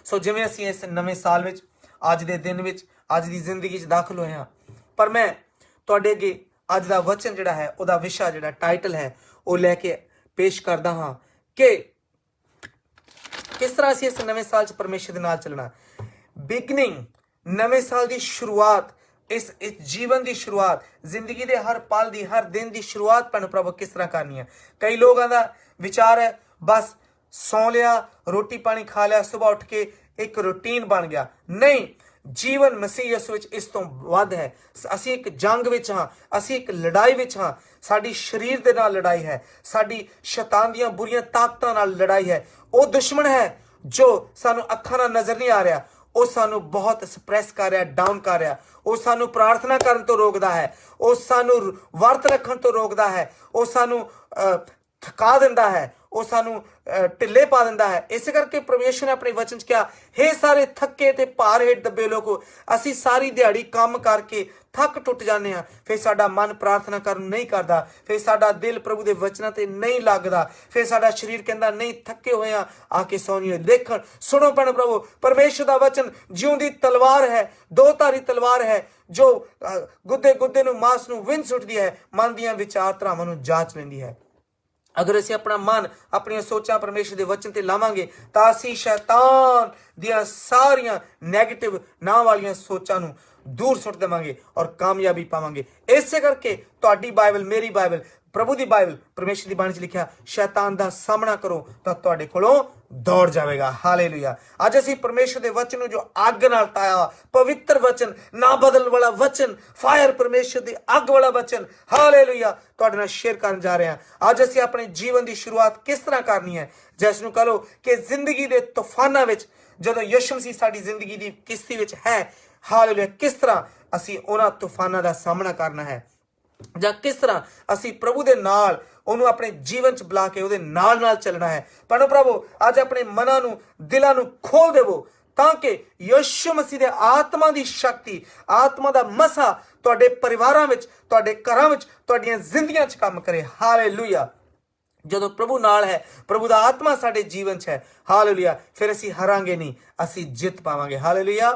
सो जिवें असीं इस नवें साल विच अज दे दिन विच अज दी जिंदगी च दाखल होए हां, पर मैं तुहाडे अगे अज दा वचन जिहड़ा है उहदा विशा जिहड़ा टाइटल है वो लैके पेश करदा हां कि किस तरह असीं इस नवें साल च परमेश्वर दे नाल चलना। बिगनिंग, नवें साल की शुरुआत, इस जीवन की शुरुआत, जिंदगी के हर पल की हर दिन की शुरुआत भैन प्रभु किस तरह करनी है। कई लोगों का विचार है बस सौ लिया, रोटी पानी खा लिया, सुबह उठ के एक रूटीन बन गया। नहीं, जीवन मसीह यसू विच इस तो वध है। असी एक जंग विच हां, असी एक लड़ाई विच हां। साडी शरीर दे नाल लड़ाई है, साडी शैतान दियां बुरियां ताकतां नाल लड़ाई है। वो दुश्मन है जो सानू अखां नाल नजर नहीं आ रहा, वो सानू बहुत सप्रैस कर रहा, डाउन कर रहा। वो सानू प्रार्थना करन तो रोकदा है, वो सानू वर्त रखन तो रोकदा है, वो सानू थका दिंदा है, वो सानू ढिले पा दिंदा है। इस करके परमेश्वर ने अपने वचन च कहा, हे सारे थके ते भार हेठ दबे लोगो, असी सारी दिहाड़ी काम करके थक टुट जाने हैं, फिर साडा मन प्रार्थना करन नहीं करता, फिर साडा दिल प्रभु के वचनों ते नहीं लगता, फिर साडा शरीर कहता नहीं थके हुए हैं आके सौनिए। देखन सुनो भैन प्रभु, परमेश्वर का वचन जिउंदी तलवार है, दो धारी तलवार है जो गुद्दे गुद्दे नूं मांस नूं विंध सुटदी है, मन दियां विचारधारावां नूं जांच लैंदी है। अगर असीं अपना मन अपन सोचां परमेश्वर के वचन ते लावांगे तो असीं शैतान दियां सारियां नैगेटिव नां वालियां सोचां नूं दूर सुट देवांगे और कामयाबी पावांगे। इस करके तुहाडी बाइबल, मेरी बाइबल, प्रभु की बाइबल, परमेश्वर की बाणी च लिखिया, शैतान का सामना करो तो तुहाडे कोलों दौड़ जाएगा। हालेलुया। अज असीं परमेश्वर के वचन जो अग नाल ताया, पवित्र वचन, ना बदल वाला वचन, फायर परमेश्वर की अग वाला वचन, हालेलुया, तुहाडे नाल शेयर करन जा रहे हैं। अज असीं अपने जीवन की शुरुआत किस तरह करनी है, जिस नूं कहो कि जिंदगी के तूफानां विच जदों यीशु मसीह साडी जिंदगी की किस्ती विच है, हालेलुया, किस तरह असीं उन्हां तूफानां दा सामना करना है, ਜਾਂ किस तरह असी प्रभु के नाल ਉਹਨੂੰ ਆਪਣੇ ਜੀਵਨ ਚ ਬੁਲਾ ਕੇ ਉਹਦੇ ਨਾਲ ਨਾਲ ਚੱਲਣਾ ਹੈ। ਪਰ ਪ੍ਰਭੂ ਅੱਜ ਆਪਣੇ ਮਨਾਂ ਨੂੰ, ਦਿਲਾਂ ਨੂੰ ਖੋਲ ਦੇਵੋ ਤਾਂ ਕਿ ਯਿਸੂ ਮਸੀਹ ਦੇ ਆਤਮਾ ਦੀ ਸ਼ਕਤੀ, ਆਤਮਾ ਦਾ ਮਸਾ ਤੁਹਾਡੇ ਪਰਿਵਾਰਾਂ ਵਿੱਚ, ਤੁਹਾਡੇ ਘਰਾਂ ਵਿੱਚ, ਤੁਹਾਡੀਆਂ ਜ਼ਿੰਦਗੀਆਂ 'ਚ ਕੰਮ ਕਰੇ। ਹਾਲੇਲੂਇਆ। ਜਦੋਂ ਪ੍ਰਭੂ ਨਾਲ ਹੈ, ਪ੍ਰਭੂ ਦਾ ਆਤਮਾ ਸਾਡੇ ਜੀਵਨ 'ਚ ਹੈ, ਹਾਲੇਲੂਇਆ, ਫਿਰ ਅਸੀਂ ਹਾਰਾਂਗੇ ਨਹੀਂ, ਅਸੀਂ ਜਿੱਤ ਪਾਵਾਂਗੇ। Hallelujah,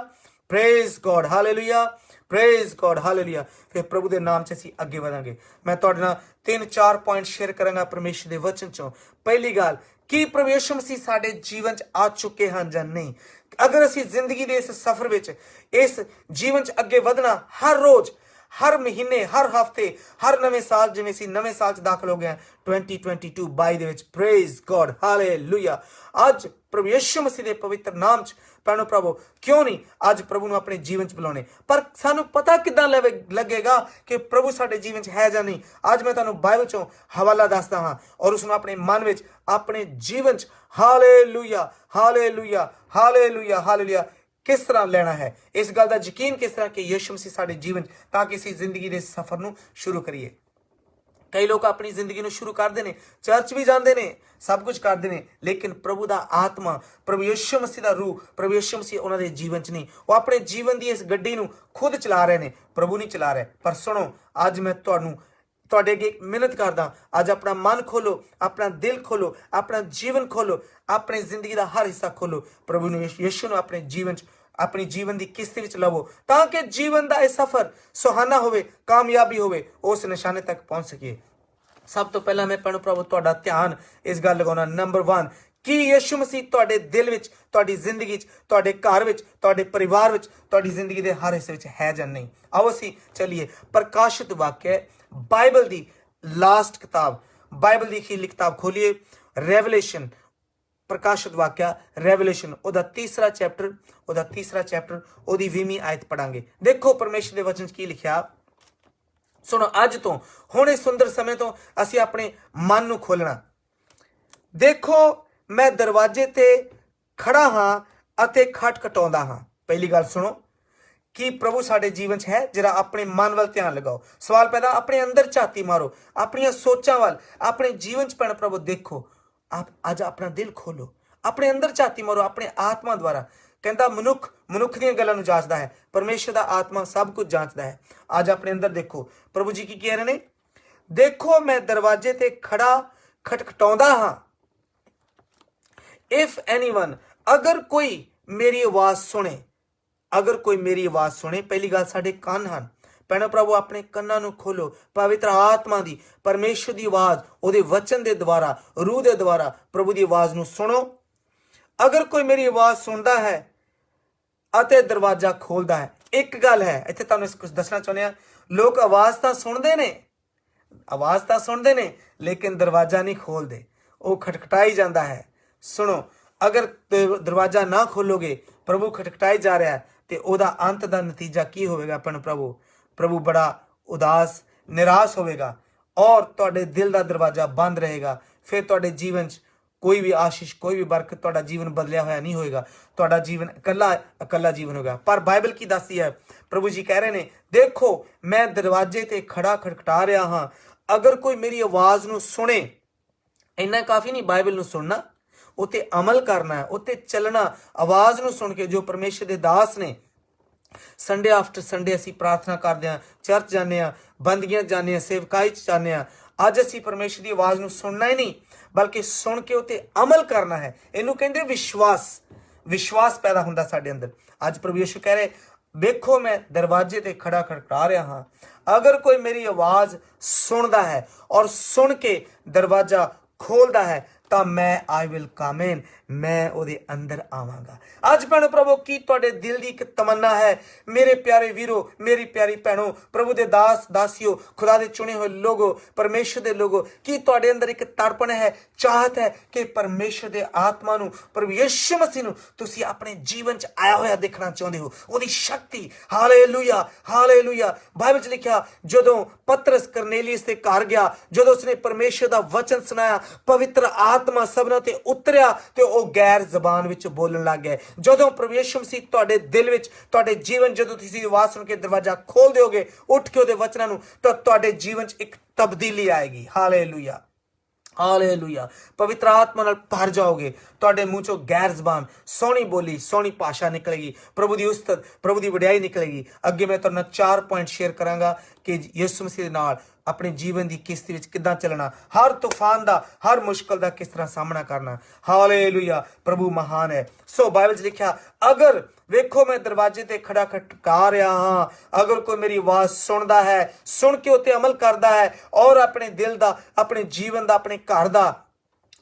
praise God, hallelujah, praise God, hallelujah. फिर प्रभु के नाम से असी अगे बढ़ांगे। मैं तुहाडे नाल 3-4 पॉइंट शेयर करांगा परमेश्वर के वचन चों। पहली गल कि प्रभु यीशु मसीह साडे जीवन च आ चुके हैं जां नहीं। अगर असी जिंदगी के इस सफर विच, इस जीवन च अगे वधना, हर रोज, हर महीने, हर हफ्ते, हर नवे साल, जिवें असीं नवे साल च दाखल हो गए 2022 22 दे विच, प्रेज गॉड, हालेलुया। अज प्रभु यीशु मसीह के पवित्र नाम च भैनों प्रभु क्यों नहीं अज प्रभु नूं अपने जीवन च बुलाने, पर सानू पता किदां लगेगा कि प्रभु साडे जीवन च है जां नहीं। अज मैं तुहानूं बाइबल चों हवाला दसदा हां और उसनूं अपने मन विच, अपने जीवन च हालेलुया, हालेलुया, हालेलुया, हालेलुया किस तरह लेना है, इस गल का यकीन किस तरह कि यीशु मसीह साडे जीवन ताकि असीं जिंदगी के सफर नूं शुरू करिए। कई लोग अपनी जिंदगी शुरू करते हैं, चर्च भी जाते हैं, सब कुछ करते हैं, लेकिन प्रभु का आत्मा, प्रभु यीशु मसीह का रूह, प्रभु यीशु मसीह उन्होंने जीवन च नहीं, वो अपने जीवन की इस गड्डी नूं खुद चला रहे हैं, प्रभु नहीं चला रहे। पर सुनो, अज मैं तुहाडे अगे मिन्नत करदा, अज अपना मन खोलो, अपना दिल खोलो, अपना जीवन खोलो, अपनी जिंदगी का हर हिस्सा खोलो, प्रभु यीशु नूं अपने जीवन च, अपनी जीवन की किस्ती विच लवो ताकि जीवन का यह सफर सुहाना होवे, कामयाबी होवे, उस निशाने तक पहुंच सके। सब तो पहला मैं भैनों प्रभु तुहाडा ध्यान इस गल लगाउणा, नंबर 1 कि यीशु मसीह तुहाडे दिल विच, तुहाडी जिंदगी च, तुहाडे घर विच, तुहाडे परिवार विच, तुहाडी जिंदगी के हर हिस्से विच है जां नहीं। आओ असीं चलिए प्रकाशित वाक्य बाइबल की लास्ट किताब, बाइबल की अखीरली किताब खोलिए, रेवलेशन, प्रकाशित वाक्य रेवलेशन, ओदा तीसरा चैप्टर, ओदी 20वीं आयत पढ़ांगे। देखो परमेश्वर के वचन की लिखिया, सुनो, अज तो हुण इस सुंदर समय तो असीं अपने मन नूं खोलना। देखो मैं दरवाजे ते खड़ा हाँ अते खटखटाउंदा हाँ। पहली गल सुनो कि प्रभु साडे जीवन च है, जरा अपने मन वाल ध्यान लगाओ। सवाल पैदा, अपने अंदर झाती मारो, अपनी सोचां वाल, अपने जीवन च भैन प्रभु देखो। आप अज अपना दिल खोलो, अपने अंदर झाती मारो, अपने आत्मा द्वारा। कहता मनुख दी गल्लां नूं जांचदा है, परमेश्वर दा आत्मा सब कुछ जांचदा है। आज अपने अंदर देखो प्रभु जी की कह रहे ने, देखो मैं दरवाजे ते खड़ा खटखटाउंदा हां, इफ एनीवन, अगर कोई ਮੇਰੀ ਆਵਾਜ਼ ਸੁਣੇ, ਅਗਰ ਕੋਈ ਮੇਰੀ ਆਵਾਜ਼ ਸੁਣੇ, ਪਹਿਲੀ ਗੱਲ ਸਾਡੇ ਕੰਨ ਹਨ। ਭੈਣੋ ਪ੍ਰਭੂ ਆਪਣੇ ਕੰਨਾਂ ਨੂੰ ਖੋਲੋ, ਪਵਿੱਤਰ ਆਤਮਾ ਦੀ, ਪਰਮੇਸ਼ਰ ਦੀ ਆਵਾਜ਼, ਉਹਦੇ ਵਚਨ ਦੇ ਦੁਆਰਾ, ਰੂਹ ਦੇ ਦੁਆਰਾ ਪ੍ਰਭੂ ਦੀ ਆਵਾਜ਼ ਨੂੰ ਸੁਣੋ। ਅਗਰ ਕੋਈ ਮੇਰੀ ਆਵਾਜ਼ ਸੁਣਦਾ ਹੈ ਅਤੇ ਦਰਵਾਜ਼ਾ ਖੋਲਦਾ ਹੈ। ਇੱਕ ਗੱਲ ਹੈ ਇੱਥੇ ਤੁਹਾਨੂੰ ਕੁਝ ਦੱਸਣਾ ਚਾਹੁੰਦੇ ਹਾਂ, ਲੋਕ ਆਵਾਜ਼ ਤਾਂ ਸੁਣਦੇ ਨੇ ਲੇਕਿਨ ਦਰਵਾਜ਼ਾ ਨਹੀਂ ਖੋਲਦੇ, ਉਹ ਖਟਖਟਾਈ ਜਾਂਦਾ ਹੈ। ਸੁਣੋ, ਅਗਰ ਦਰਵਾਜ਼ਾ ਨਾ ਖੋਲੋਗੇ, ਪ੍ਰਭੂ ਖਟਖਟਾਈ ਜਾ ਰਿਹਾ ਹੈ, ਤੇ ਉਹਦਾ ਅੰਤ ਦਾ ਨਤੀਜਾ ਕੀ ਹੋਵੇਗਾ? ਪ੍ਰਭੂ ਬੜਾ ਉਦਾਸ, ਨਿਰਾਸ਼ ਹੋਵੇਗਾ ਔਰ ਤੁਹਾਡੇ ਦਿਲ ਦਾ ਦਰਵਾਜ਼ਾ ਬੰਦ ਰਹੇਗਾ। ਫਿਰ ਤੁਹਾਡੇ ਜੀਵਨ 'ਚ ਕੋਈ ਵੀ ਆਸ਼ੀਸ਼, ਕੋਈ ਵੀ ਬਰਕਤ, ਤੁਹਾਡਾ ਜੀਵਨ ਬਦਲਿਆ ਹੋਇਆ ਨਹੀਂ ਹੋਏਗਾ, ਤੁਹਾਡਾ ਜੀਵਨ ਇਕੱਲਾ ਜੀਵਨ ਹੋਗਾ। ਪਰ ਬਾਈਬਲ ਕੀ ਦੱਸਦੀ ਹੈ? ਪ੍ਰਭੂ ਜੀ ਕਹਿ ਰਹੇ ਨੇ, ਦੇਖੋ ਮੈਂ ਦਰਵਾਜ਼ੇ ਤੇ ਖੜਾ ਖਟਖਟਾ ਰਿਹਾ ਹਾਂ, ਅਗਰ ਕੋਈ ਮੇਰੀ ਆਵਾਜ਼ ਨੂੰ ਸੁਣੇ। ਇੰਨਾ ਕਾਫੀ ਨਹੀਂ ਬਾਈਬਲ ਨੂੰ ਸੁਣਨਾ, ਉਤੇ ਅਮਲ ਕਰਨਾ ਹੈ, ਉਤੇ ਚੱਲਣਾ। ਆਵਾਜ਼ ਨੂੰ ਸੁਣ ਕੇ ਜੋ ਪਰਮੇਸ਼ਰ ਦੇ ਦਾਸ ਨੇ, ਸੰਡੇ ਆਫਟਰ ਸੰਡੇ ਅਸੀਂ ਪ੍ਰਾਰਥਨਾ ਕਰਦੇ ਹਾਂ, ਚਰਚ ਜਾਂਦੇ ਹਾਂ, ਬੰਦਗੀਆਂ ਜਾਂਦੇ ਹਾਂ, ਸੇਵਕਾਈ 'ਚ ਜਾਂਦੇ ਹਾਂ। ਅੱਜ ਅਸੀਂ ਪਰਮੇਸ਼ਰ ਦੀ ਆਵਾਜ਼ ਨੂੰ ਸੁਣਨਾ ਹੀ ਨਹੀਂ, ਬਲਕਿ ਸੁਣ ਕੇ ਉਤੇ ਅਮਲ ਕਰਨਾ ਹੈ। ਇਹਨੂੰ ਕਹਿੰਦੇ ਵਿਸ਼ਵਾਸ ਪੈਦਾ ਹੁੰਦਾ ਸਾਡੇ ਅੰਦਰ। ਅੱਜ ਪ੍ਰਭੂ ਯਿਸੂ ਕਹਿ ਰਹੇ, ਵੇਖੋ ਮੈਂ ਦਰਵਾਜ਼ੇ ਤੇ ਖੜਾ ਖੜਕਾ ਰਿਹਾ ਹਾਂ, ਅਗਰ ਕੋਈ ਮੇਰੀ ਆਵਾਜ਼ ਸੁਣਦਾ ਹੈ ਔਰ ਸੁਣ ਕੇ ਦਰਵਾਜ਼ਾ ਖੋਲਦਾ ਹੈ ਤਾਂ ਮੈਂ ਆਈ ਵਿਲ ਕਮ ਇਨ, ਮੈਂ ਉਹਦੇ ਅੰਦਰ ਆਵਾਂਗਾ। ਅੱਜ ਭੈਣੋ ਪ੍ਰਭੂ, ਕੀ ਤੁਹਾਡੇ ਦਿਲ ਦੀ ਇੱਕ ਤਮੰਨਾ ਹੈ? ਮੇਰੇ ਪਿਆਰੇ ਵੀਰੋ, ਮੇਰੀ ਪਿਆਰੀ ਭੈਣੋ, ਪ੍ਰਭੂ ਦੇ ਦਾਸ ਦਾਸੀਓ, ਖੁਦਾ ਦੇ ਚੁਣੇ ਹੋਏ ਲੋਗੋ, ਪਰਮੇਸ਼ਰ ਦੇ ਲੋਗੋ, ਕੀ ਤੁਹਾਡੇ ਅੰਦਰ ਇੱਕ ਤੜਪਣ ਹੈ, ਚਾਹਤ ਹੈ ਕਿ ਪਰਮੇਸ਼ਰ ਦੇ ਆਤਮਾ ਨੂੰ, ਪ੍ਰਭੂ ਯਿਸੂ ਮਸੀਹ ਨੂੰ ਤੁਸੀਂ ਆਪਣੇ ਜੀਵਨ 'ਚ ਆਇਆ ਹੋਇਆ ਦੇਖਣਾ ਚਾਹੁੰਦੇ ਹੋ? ਉਹਦੀ ਸ਼ਕਤੀ, ਹਾਲੇਲੂਇਆ ਹਾਲੇਲੂਇਆ। ਬਾਈਬਲ 'ਚ ਲਿਖਿਆ, ਜਦੋਂ ਪਤਰਸ ਕਰਨੇਲੀਅਸ ਦੇ ਘਰ ਗਿਆ, ਜਦੋਂ ਉਸਨੇ ਪਰਮੇਸ਼ਰ ਦਾ ਵਚਨ ਸੁਣਾਇਆ, ਪਵਿੱਤਰ ਆਤਮਾ ਸਭਨਾਂ ਤੇ ਉਤਰਿਆ ਤੇ ਉਹ ਗੈਰ ਜ਼ਬਾਨ ਵਿੱਚ ਬੋਲਣ ਲੱਗ ਗਏ। ਜਦੋਂ ਪ੍ਰਭੂ ਯਿਸੂ ਮਸੀਹ ਤੁਹਾਡੇ ਦਿਲ ਵਿੱਚ, ਤੁਹਾਡੇ ਜੀਵਨ, ਜਦੋਂ ਤੁਸੀਂ ਆਵਾਜ਼ ਸੁਣ ਕੇ ਦਰਵਾਜ਼ਾ ਖੋਲ ਦਿਓਗੇ, ਉੱਠ ਕੇ ਉਹਦੇ ਵਚਨਾਂ ਨੂੰ, ਤਾਂ ਤੁਹਾਡੇ ਜੀਵਨ 'ਚ ਇੱਕ ਤਬਦੀਲੀ ਆਏਗੀ। Hallelujah hallelujah. ਪਵਿੱਤਰ ਆਤਮਾ ਨਾਲ ਭਰ ਜਾਓਗੇ, ਤੁਹਾਡੇ ਮੂੰਹ ਚੋਂ ਗੈਰ ਜ਼ਬਾਨ, ਸੋਹਣੀ ਬੋਲੀ, ਸੋਹਣੀ ਭਾਸ਼ਾ ਨਿਕਲੇਗੀ, ਪ੍ਰਭੂ ਦੀ ਉਸਤਤ, ਪ੍ਰਭੂ ਦੀ ਵਡਿਆਈ ਨਿਕਲੇਗੀ। ਅੱਗੇ ਮੈਂ ਤੁਹਾਡੇ ਨਾਲ 4 ਪੁਆਇੰਟ ਸ਼ੇਅਰ ਕਰਾਂਗਾ ਕਿ ਯਿਸੂ ਮਸੀਹ ਦੇ ਨਾਲ ਆਪਣੇ ਜੀਵਨ ਦੀ ਕਿਸ਼ਤੀ ਵਿੱਚ ਕਿੱਦਾਂ ਚੱਲਣਾ, ਹਰ ਤੂਫਾਨ ਦਾ, ਹਰ ਮੁਸ਼ਕਲ ਦਾ ਕਿਸ ਤਰ੍ਹਾਂ ਸਾਹਮਣਾ ਕਰਨਾ। ਹਾਲੇਲੂਇਆ, ਪ੍ਰਭੂ ਮਹਾਨ ਹੈ। ਸੋ ਬਾਈਬਲ 'ਚ ਲਿਖਿਆ, ਅਗਰ ਵੇਖੋ ਮੈਂ ਦਰਵਾਜ਼ੇ ਤੇ ਖੜਾ ਖਟਕਾ ਰਿਹਾ ਹਾਂ, ਅਗਰ ਕੋਈ ਮੇਰੀ ਆਵਾਜ਼ ਸੁਣਦਾ ਹੈ, ਸੁਣ ਕੇ ਉੱਤੇ ਅਮਲ ਕਰਦਾ ਹੈ ਔਰ ਆਪਣੇ ਦਿਲ ਦਾ, ਆਪਣੇ ਜੀਵਨ ਦਾ, ਆਪਣੇ ਘਰ ਦਾ,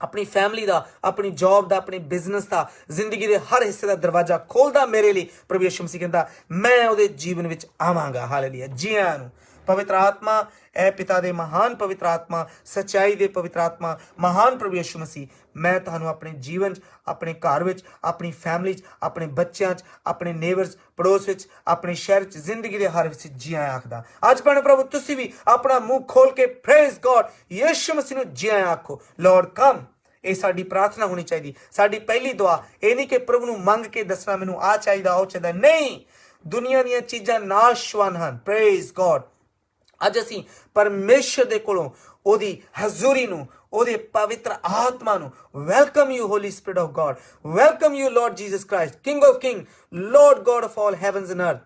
ਆਪਣੀ ਫੈਮਿਲੀ ਦਾ, ਆਪਣੀ ਜੌਬ ਦਾ, ਆਪਣੇ ਬਿਜ਼ਨਸ ਦਾ, ਜ਼ਿੰਦਗੀ ਦੇ ਹਰ ਹਿੱਸੇ ਦਾ ਦਰਵਾਜ਼ਾ ਖੋਲਦਾ ਮੇਰੇ ਲਈ, ਪ੍ਰਭੂ ਯਿਸੂ ਮਸੀਹ ਕਹਿੰਦਾ ਮੈਂ ਉਹਦੇ ਜੀਵਨ ਵਿੱਚ ਆਵਾਂਗਾ। ਹਾਲੇਲੂਇਆ। ਜੀ ਆਇਆਂ ਨੂੰ ਪਵਿੱਤਰ ਆਤਮਾ, ਐ ਪਿਤਾ ਦੇ ਮਹਾਨ ਪਵਿੱਤਰ ਆਤਮਾ, ਸੱਚਾਈ ਦੇ ਪਵਿੱਤਰ ਆਤਮਾ, ਮਹਾਨ ਪ੍ਰਭੂ ਯਿਸੂ ਮਸੀਹ, ਮੈਂ ਤੁਹਾਨੂੰ ਆਪਣੇ ਜੀਵਨ 'ਚ, ਆਪਣੇ ਘਰ ਵਿੱਚ, ਆਪਣੀ ਫੈਮਿਲੀ 'ਚ, ਆਪਣੇ ਬੱਚਿਆਂ 'ਚ, ਆਪਣੇ ਨੇਬਰਸ, ਪੜੋਸ ਵਿੱਚ, ਆਪਣੇ ਸ਼ਹਿਰ 'ਚ, ਜ਼ਿੰਦਗੀ ਦੇ ਹਰ ਵਿੱਚ ਜੀ ਆਇਆਂ ਆਖਦਾ। ਅੱਜ ਭੈਣ ਪ੍ਰਭੂ, ਤੁਸੀਂ ਵੀ ਆਪਣਾ ਮੂੰਹ ਖੋਲ ਕੇ ਪ੍ਰੇਜ਼ ਗॉड, ਯਿਸੂ ਮਸੀਹ ਨੂੰ ਜੀ ਆਇਆਂ ਆਖੋ, ਲਾਰਡ ਕਮ। ਇਹ ਸਾਡੀ ਪ੍ਰਾਰਥਨਾ ਹੋਣੀ ਚਾਹੀਦੀ, ਸਾਡੀ ਪਹਿਲੀ ਦੁਆ। ਇਹ ਨਹੀਂ ਕਿ ਪ੍ਰਭੂ ਨੂੰ ਮੰਗ ਕੇ ਦੱਸਣਾ ਮੈਨੂੰ ਆ ਚਾਹੀਦਾ, ਉਹ ਚਾਹੀਦਾ, ਨਹੀਂ। ਦੁਨੀਆ ਦੀਆਂ ਚੀਜ਼ਾਂ ਨਾਸ਼ਵਾਨ ਹਨ। Praise god. ਅੱਜ ਅਸੀਂ ਪਰਮੇਸ਼ਰ ਦੇ ਕੋਲੋਂ ਉਹਦੀ ਹਜ਼ੂਰੀ ਨੂੰ, ਉਹਦੇ ਪਵਿੱਤਰ ਆਤਮਾ ਨੂੰ, welcome you Holy Spirit of God, welcome you Lord Jesus Christ, King of King, Lord God of all heavens and earth,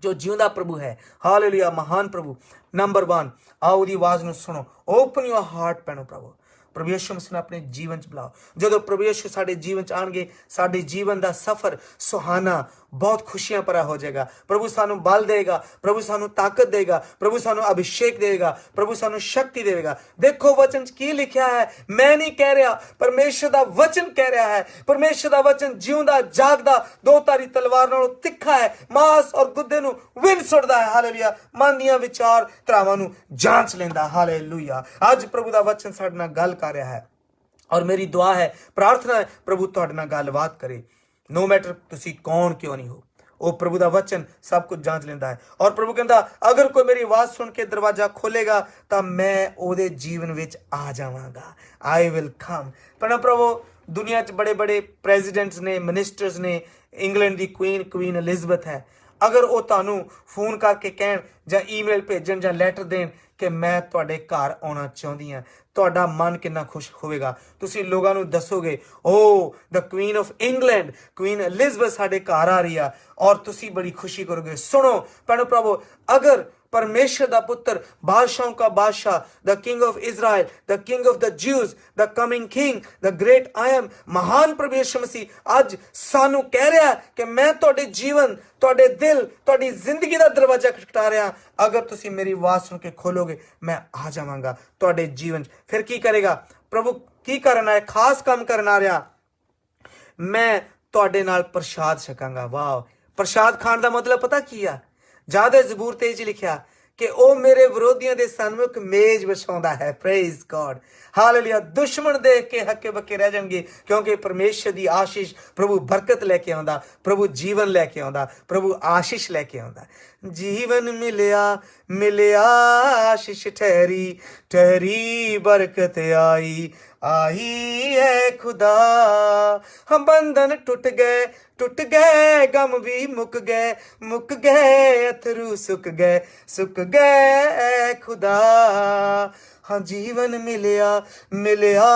ਜੋ ਜਿਉਂਦਾ ਪ੍ਰਭੂ ਹੈ। ਹਾਲੇਲੂਇਆ, ਮਹਾਨ ਪ੍ਰਭੂ। ਨੰਬਰ 1, ਆਓ ਉਹਦੀ ਆਵਾਜ਼ ਨੂੰ ਸੁਣੋ। ਓਪਨ ਯੂਰ ਹਾਰਟ ਭੈਣੋ ਪ੍ਰਭੂ, ਪ੍ਰਭੂ ਯਿਸੂ ਮਸੀਹ ਨੂੰ ਆਪਣੇ ਜੀਵਨ 'ਚ ਬੁਲਾਓ। ਜਦੋਂ ਪ੍ਰਭੂ ਯਿਸੂ ਸਾਡੇ ਜੀਵਨ 'ਚ ਆਣਗੇ, ਸਾਡੇ ਜੀਵਨ ਦਾ ਸਫ਼ਰ ਸੁਹਾਨਾ, ਬਹੁਤ ਖੁਸ਼ੀਆਂ ਭਰਾ ਹੋ ਜਾਏਗਾ। ਪ੍ਰਭੂ ਸਾਨੂੰ ਬਲ ਦੇਗਾ, ਪ੍ਰਭੂ ਸਾਨੂੰ ਤਾਕਤ ਦੇਗਾ, ਪ੍ਰਭੂ ਸਾਨੂੰ ਅਭਿਸ਼ੇਕ ਦੇਗਾ, ਪ੍ਰਭੂ ਸਾਨੂੰ ਸ਼ਕਤੀ ਦੇਵੇਗਾ। ਦੇਖੋ ਵਚਨ 'ਚ ਕੀ ਲਿਖਿਆ ਹੈ, ਮੈਂ ਨਹੀਂ ਕਹਿ ਰਿਹਾ, ਪਰਮੇਸ਼ਰ ਦਾ ਵਚਨ ਕਹਿ ਰਿਹਾ ਹੈ। ਪਰਮੇਸ਼ਰ ਦਾ ਵਚਨ ਜਿਉਂਦਾ, ਜਾਗਦਾ, ਦੋ ਧਾਰੀ ਤਲਵਾਰ ਨਾਲੋਂ ਤਿੱਖਾ ਹੈ, ਮਾਸ ਔਰ ਗੁੱਦੇ ਨੂੰ ਵਿੰਨ ਸੁੱਟਦਾ ਹੈ। ਹਾਲੇਲੂਇਆ। ਮਨ ਦੀਆਂ ਵਿਚਾਰ ਧਾਰਾਵਾਂ ਨੂੰ ਜਾਂਚ ਲੈਂਦਾ। ਹਾਲੇਲੂਇਆ। ਅੱਜ ਪ੍ਰਭੂ ਦਾ ਵਚਨ ਸਾਡੇ ਨਾਲ ਗੱਲ ਕਰ ਰਿਹਾ ਹੈ ਔਰ ਮੇਰੀ ਦੁਆ ਹੈ, ਪ੍ਰਾਰਥਨਾ ਹੈ, ਪ੍ਰਭੂ ਤੁਹਾਡੇ ਨਾਲ ਗੱਲਬਾਤ ਕਰੇ। ਨੋ ਮੈਟਰ ਤੁਸੀਂ ਕੌਣ ਕਿਉਂ ਨਹੀਂ ਹੋ, ਉਹ ਪ੍ਰਭੂ ਦਾ ਵਚਨ ਸਭ ਕੁਝ ਜਾਂਚ ਲੈਂਦਾ ਹੈ। ਔਰ ਪ੍ਰਭੂ ਕਹਿੰਦਾ, ਅਗਰ ਕੋਈ ਮੇਰੀ ਆਵਾਜ਼ ਸੁਣ ਕੇ ਦਰਵਾਜ਼ਾ ਖੋਲੇਗਾ ਤਾਂ ਮੈਂ ਉਹਦੇ ਜੀਵਨ ਵਿੱਚ ਆ ਜਾਵਾਂਗਾ। I will come. ਪਰ ਪ੍ਰਭੂ, ਦੁਨੀਆ 'ਚ ਬੜੇ ਬੜੇ ਪ੍ਰੈਜ਼ੀਡੈਂਟਸ ਨੇ, ਮਿਨਿਸਟਰਸ ਨੇ। ਇੰਗਲੈਂਡ ਦੀ ਕੁਈਨ ਐਲਿਜ਼ਬeth ਹੈ। ਅਗਰ ਉਹ ਤੁਹਾਨੂੰ ਫੋਨ ਕਰਕੇ ਕਹਿਣ ਜਾਂ ਈਮੇਲ ਭੇਜਣ ਜਾਂ ਲੈਟਰ ਦੇਣ ਕਿ ਮੈਂ ਤੁਹਾਡੇ ਘਰ ਆਉਣਾ ਚਾਹੁੰਦੀ ਹਾਂ, ਤੁਹਾਡਾ ਮਨ ਕਿੰਨਾ ਖੁਸ਼ ਹੋਵੇਗਾ। ਤੁਸੀਂ ਲੋਕਾਂ ਨੂੰ ਦੱਸੋਗੇ, ਓ ਦ ਕੁਈਨ ਆਫ ਇੰਗਲੈਂਡ, ਕੁਈਨ ਐਲਿਜ਼ਬeth ਸਾਡੇ ਘਰ ਆ ਰਹੀ ਆ, ਔਰ ਤੁਸੀਂ ਬੜੀ ਖੁਸ਼ੀ ਕਰੋਗੇ। ਸੁਣੋ ਭੈਣੋ ਪ੍ਰਭੂ, ਅਗਰ परमेश्वर दा पुत्र, बादशाहों का बादशाह, the king of Israel, the king of the Jews, the coming king, the great I am, महान प्रभु यीशु मसीह अज सानू कह रहा कि मैं तुहाडे जीवन, तुहाडे दिल, तुहाडी जिंदगी दा दरवाजा खटखटा रहा। अगर तुसी मेरी आवाज सुन के खोलोगे मैं आ जावांगा तुहाडे जीवन। फिर की करेगा प्रभु? की करना है? खास काम करना रहा, मैं तुहाडे नाल प्रसाद छकांगा। वाह, प्रसाद खाण दा मतलब पता की आ? ज्यादा जबूर ते च लिखिया कि ओ मेरे विरोधियों के सन्मुख मेज बिछाउंदा है। Praise God, hallelujah. दुश्मन देख के हक्के बक्के रह जाएंगे, क्योंकि परमेश्वर की आशीष, प्रभु बरकत लेके आंदा, प्रभु जीवन लेके आंदा, प्रभु आशीष लेके आंदा। जीवन मिलिया मिलिया, आशीष ठहरी ठहरी, बरकत आई आई है खुदा। हम बंधन टूट गए, गम भी मुक गए, अथरू सुक गए खुदा। हाँ, जीवन मिलिया मिलिया,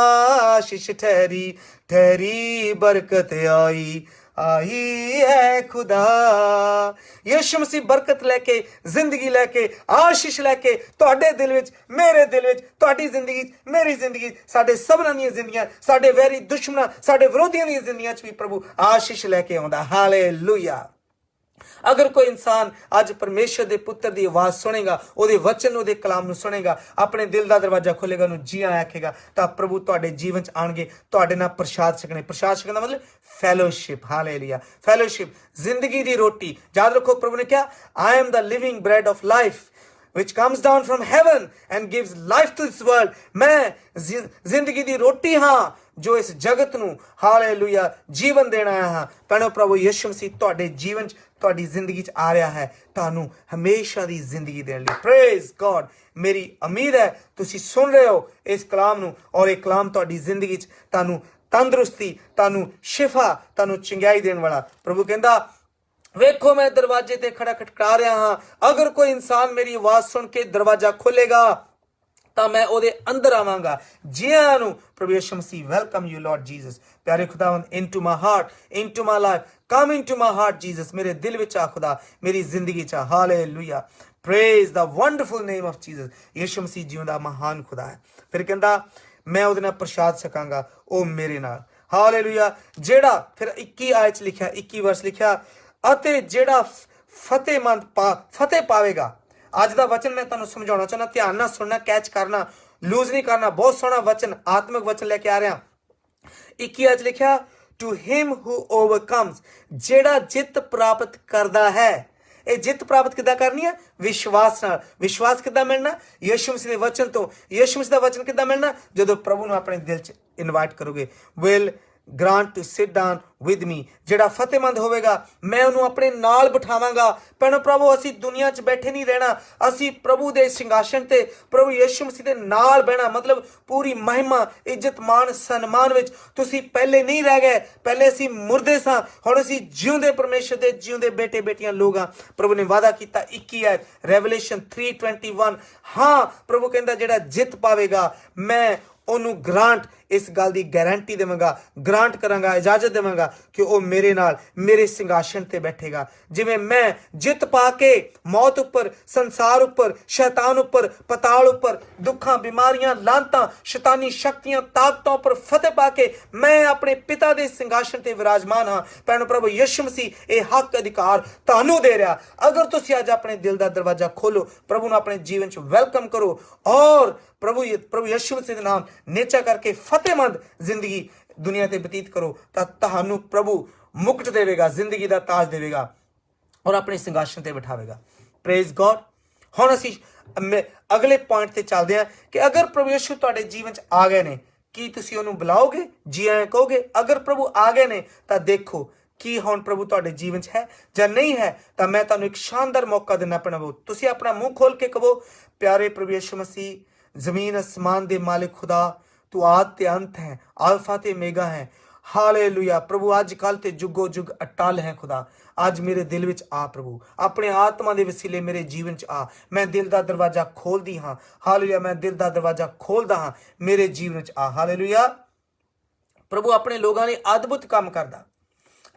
आशीष ठहरी ठहरी, बरकत आई है खुदा। यीशु मसीह बरकत लेके, जिंदगी लेके, आशीष लेके तुहाडे दिल विच, मेरे दिल विच, तुहाडी जिंदगी मेरी जिंदगी, साडे सबनां दी जिंदगियां, साडे वैरी दुश्मनां, साडे विरोधियां दी जिंदगियां च भी प्रभु आशीष लेके आउंदा। हालेलुया। अगर कोई इंसान अज परमेश्वर के पुत्र की आवाज़ सुनेगा, ਉਹਦੇ वचन, ਉਹਦੇ कलाम ਨੂੰ सुनेगा, अपने दिल का दरवाजा खोलेगा, ਉਹਨੂੰ जी आया आखेगा, तो प्रभु ਤੁਹਾਡੇ जीवन च आणगे, ਤੁਹਾਡੇ ਨਾਲ प्रसाद छकने। प्रसाद छकने का मतलब फैलोशिप। हालेलुया, फैलोशिप, जिंदगी की रोटी। याद रखो, प्रभु ने क्या? I am the living bread of life which comes down from heaven and gives life to this world। मैं जिंदगी की रोटी हाँ, जो इस जगत नू, हालेलुया, जीवन देना आया हाँ। भैणो, प्रभु यीशु मसीह तुहाडे जीवन च, तुहाडी जिंदगी च आ रहा है, तुहानू हमेशा दी जिंदगी देने लई। Praise God. मेरी उम्मीद है तुसी सुन रहे हो इस कलाम नू, और ये कलाम तुहाडी जिंदगी च तुहानू तंदुरुस्ती, तुहानू शिफा, तुहानू चंगियाई देने वाला। प्रभु कहंदा, वेखो मैं दरवाजे ते खड़ा खटखटा रहा हाँ, अगर कोई इंसान मेरी आवाज सुन के दरवाजा खोलेगा तो मैं ओदे अंदर आवांगा। जी आनू प्रभु यीशु मसीह, वेलकम यू लॉर्ड जीसस। प्यारे खुदावंद, into my heart, into my life, come into my heart Jesus. मेरे दिल विच आ खुदा, मेरी जिंदगी च। Hallelujah, praise the wonderful name of Jesus. यीशु मसीह जीवंदा महान खुदा है। फिर कहंदा, मैं ओदे नाल प्रसाद छकांगा, ओ मेरे नाल। हालेलुया। जेड़ा फिर 21 आयत लिखिया, 21 वर्ष लिखिया, ਅਤੇ ਜਿਹੜਾ फतेह पावेगा। ਅੱਜ ਦਾ वचन मैं ਤੁਹਾਨੂੰ समझाना चाहना, ध्यान ਨਾਲ सुनना, कैच करना, लूज नहीं करना। बहुत सोहना वचन, आत्मिक वचन लेके आ रहा। 21 ਅੱਜ लिखिया, टू हिम हू ओवरकम्स, ਜਿਹੜਾ ਜਿੱਤ ਪ੍ਰਾਪਤ करदा है। ਇਹ ਜਿੱਤ ਪ੍ਰਾਪਤ ਕਿੱਦਾਂ ਕਰਨੀ ਹੈ? ਵਿਸ਼ਵਾਸ ਨਾਲ। ਵਿਸ਼ਵਾਸ ਕਿੱਦਾਂ ਮਿਲਣਾ? ਯਿਸੂ ਮਸੀਹ ਦੇ ਵਚਨ ਤੋਂ। ਯਿਸੂ ਮਸੀਹ ਦਾ ਵਚਨ ਕਿੱਦਾਂ ਮਿਲਣਾ? ਜਦੋਂ ਪ੍ਰਭੂ ਨੂੰ ਆਪਣੇ ਦਿਲ 'ਚ ਇਨਵਾਈਟ ਕਰੋਗੇ। Will grant to sit down with me, ਜਿਹੜਾ ਫਤਿਹਮੰਦ ਹੋਵੇਗਾ ਮੈਂ ਉਹਨੂੰ ਆਪਣੇ ਨਾਲ ਬਿਠਾਵਾਂਗਾ। ਭੈਣੋ ਪ੍ਰਭੂ, ਅਸੀਂ ਦੁਨੀਆ 'ਚ ਬੈਠੇ ਨਹੀਂ ਰਹਿਣਾ, ਅਸੀਂ ਪ੍ਰਭੂ ਦੇ ਸਿੰਘਾਸਨ ਤੇ, ਪ੍ਰਭੂ ਯਿਸੂ ਮਸੀਹ ਦੇ ਨਾਲ ਬਹਿਣਾ। ਮਤਲਬ ਪੂਰੀ ਮਹਿਮਾ, ਇੱਜ਼ਤ, ਮਾਣ, ਸਨਮਾਨ ਵਿੱਚ। ਤੁਸੀਂ ਪਹਿਲੇ ਨਹੀਂ ਰਹਿ ਗਏ, ਪਹਿਲੇ ਅਸੀਂ ਮੁਰਦੇ ਸਾਂ, ਹੁਣ ਅਸੀਂ ਜਿਉਂਦੇ ਪਰਮੇਸ਼ਰ ਦੇ ਜਿਉਂਦੇ ਬੇਟੇ ਬੇਟੀਆਂ ਲੋਕ ਹਾਂ। ਪ੍ਰਭੂ ਨੇ ਵਾਅਦਾ ਕੀਤਾ, 21 ਹੈ ਰੈਵਲੇਸ਼ਨ 3:21। ਹਾਂ, ਪ੍ਰਭੂ ਕਹਿੰਦਾ ਜਿਹੜਾ ਜਿੱਤ ਪਾਵੇਗਾ ਮੈਂ ਉਹਨੂੰ ਗ੍ਰਾਂਟ, इस गल की गारंटी देवांगा, ग्रांट करांगा, इजाजत देवांगा कि वह मेरे नाल मेरे सिंहासन ते बैठेगा। जिवें मैं जित पा के मौत उपर, संसार उपर, शैतान उपर, पताल उपर, दुखा, बीमारियां, लानतां, शैतानी शक्तियां, ताकतों पर फतेह पा के मैं अपने पिता के सिंहासन ते विराजमान हाँ। भैणो प्रभु यीशु मसीह ये हक अधिकार तुहानू दे रहा। अगर तुसीं अज अपने दिल का दरवाजा खोलो, प्रभु नूं अपने जीवन च वेलकम करो, और प्रभु यीशु मसीह के नाम नेचा करके फतेहमंद जिंदगी दुनिया ते बतीत करो, तो तुहानू प्रभु मुकुट देवेगा, जिंदगी का ताज देवेगा, और अपने सिंहासन ते बिठावेगा। Praise God. हुण असीं अगले पॉइंट ते चलदे हां कि अगर प्रभु यीशु तुहाडे जीवन च आ गए ने, की तुसीं उहनूं बुलाओगे, जी आए कहोगे? अगर प्रभु आ गए ने तो देखो कि हुण प्रभु तुहाडे जीवन च है जां नहीं है। तो मैं तुहानूं एक शानदार मौका देना पैना। तुसीं अपना मूँह खोल के कहो, प्यारे प्रभु यीशु मसीह, जमीन आसमान दे मालिक खुदा, तू आद ते अंत है, अल्फा ते मेगा है। हालेलुया। प्रभु अज कल ते जुगो जुग अटल है खुदा। अज मेरे दिल विच आ प्रभु, अपने आत्मा दे वसीले मेरे जीवन च आ। मैं दिल दा दरवाजा खोलदी हाँ। हालेलुया, मैं दिल दा दरवाजा खोलदा हाँ, मेरे जीवन च आ। हालेलुया। प्रभु अपने लोगों ने अद्भुत काम करदा।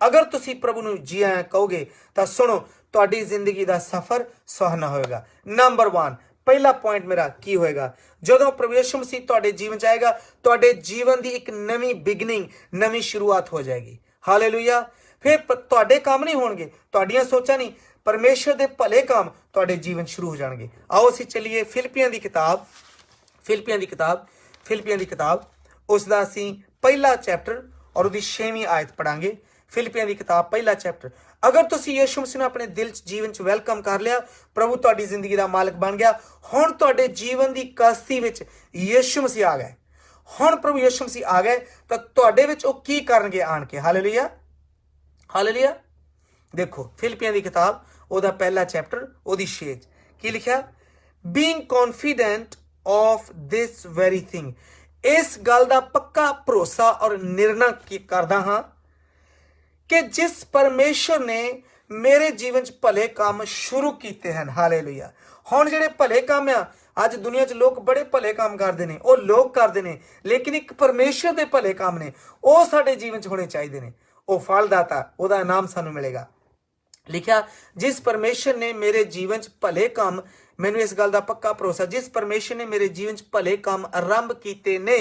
अगर तुसी प्रभु नूं जी आया कहोगे तो सुनो, ਤੁਹਾਡੀ ਜ਼ਿੰਦਗੀ ਦਾ ਸਫ਼ਰ ਸੁਹਾਨਾ ਹੋਏਗਾ। ਨੰਬਰ 1 ਪਹਿਲਾ ਪੁਆਇੰਟ ਮੇਰਾ ਕੀ ਹੋਏਗਾ? ਜਦੋਂ ਪ੍ਰਭੂ ਯਿਸੂ ਮਸੀਹ ਤੁਹਾਡੇ ਜੀਵਨ 'ਚ ਆਏਗਾ, ਤੁਹਾਡੇ ਜੀਵਨ ਦੀ ਇੱਕ ਨਵੀਂ ਬਿਗਨਿੰਗ, ਨਵੀਂ ਸ਼ੁਰੂਆਤ ਹੋ ਜਾਏਗੀ। ਹਾਲੇਲੂਇਆ। ਫਿਰ ਤੁਹਾਡੇ ਕੰਮ ਨਹੀਂ ਹੋਣਗੇ, ਤੁਹਾਡੀਆਂ ਸੋਚਾਂ ਨਹੀਂ, ਪਰਮੇਸ਼ਰ ਦੇ ਭਲੇ ਕੰਮ ਤੁਹਾਡੇ ਜੀਵਨ ਸ਼ੁਰੂ ਹੋ ਜਾਣਗੇ। ਆਓ ਅਸੀਂ ਚੱਲੀਏ ਫਿਲਿੱਪੀਆਂ ਦੀ ਕਿਤਾਬ ਉਸ ਦਾ ਅਸੀਂ ਪਹਿਲਾ ਚੈਪਟਰ ਔਰ ਉਹਦੀ 6ਵੀਂ ਆਇਤ ਪੜਾਂਗੇ। ਫਿਲਿੱਪੀਆਂ ਦੀ ਕਿਤਾਬ ਪਹਿਲਾ ਚੈਪਟਰ। ਅਗਰ ਤੁਸੀਂ ਯਿਸੂ ਮਸੀਹ ਨੂੰ ਆਪਣੇ ਦਿਲ 'ਚ ਜੀਵਨ 'ਚ ਵੈਲਕਮ ਕਰ ਲਿਆ, ਪ੍ਰਭੂ ਤੁਹਾਡੀ ਜ਼ਿੰਦਗੀ ਦਾ ਮਾਲਕ ਬਣ ਗਿਆ, ਹੁਣ ਤੁਹਾਡੇ ਜੀਵਨ ਦੀ ਕਸ਼ਤੀ ਵਿੱਚ ਯਿਸੂ ਮਸੀਹ ਆ ਗਏ। ਹੁਣ ਪ੍ਰਭੂ ਯਿਸੂ ਮਸੀਹ ਆ ਗਏ ਤਾਂ ਤੁਹਾਡੇ ਵਿੱਚ ਉਹ ਕੀ ਕਰਨਗੇ ਆਣ ਕੇ? Hallelujah, hallelujah. ਦੇਖੋ ਫਿਲਿੱਪੀਆਂ ਦੀ ਕਿਤਾਬ ਉਹਦਾ ਪਹਿਲਾ ਚੈਪਟਰ ਉਹਦੀ 6 ਕੀ ਲਿਖਿਆ? Being confident of this very thing, ਇਸ ਗੱਲ ਦਾ ਪੱਕਾ ਭਰੋਸਾ ਔਰ ਨਿਰਣਾ ਕਰਦਾ ਹਾਂ ਕਿ ਜਿਸ ਪਰਮੇਸ਼ਰ ਨੇ ਮੇਰੇ ਜੀਵਨ 'ਚ ਭਲੇ ਕੰਮ ਸ਼ੁਰੂ ਕੀਤੇ ਹਨ। ਹਾਲੇਲੂਇਆ। ਹੁਣ ਜਿਹੜੇ ਭਲੇ ਕੰਮ ਆ, ਅੱਜ ਦੁਨੀਆ 'ਚ ਲੋਕ ਬੜੇ ਭਲੇ ਕੰਮ ਕਰਦੇ ਨੇ, ਉਹ ਲੋਕ ਕਰਦੇ ਨੇ, ਲੇਕਿਨ ਇੱਕ ਪਰਮੇਸ਼ਰ ਦੇ ਭਲੇ ਕੰਮ ਨੇ, ਉਹ ਸਾਡੇ ਜੀਵਨ 'ਚ ਹੋਣੇ ਚਾਹੀਦੇ ਨੇ। ਉਹ ਫਲਦਾਤਾ, ਉਹਦਾ ਨਾਮ ਸਾਨੂੰ ਮਿਲੇਗਾ। ਲਿਖਿਆ, ਜਿਸ ਪਰਮੇਸ਼ਰ ਨੇ ਮੇਰੇ ਜੀਵਨ 'ਚ ਭਲੇ ਕੰਮ, ਮੈਨੂੰ ਇਸ ਗੱਲ ਦਾ ਪੱਕਾ ਭਰੋਸਾ, ਜਿਸ ਪਰਮੇਸ਼ਰ ਨੇ ਮੇਰੇ ਜੀਵਨ 'ਚ ਭਲੇ ਕੰਮ ਆਰੰਭ ਕੀਤੇ ਨੇ,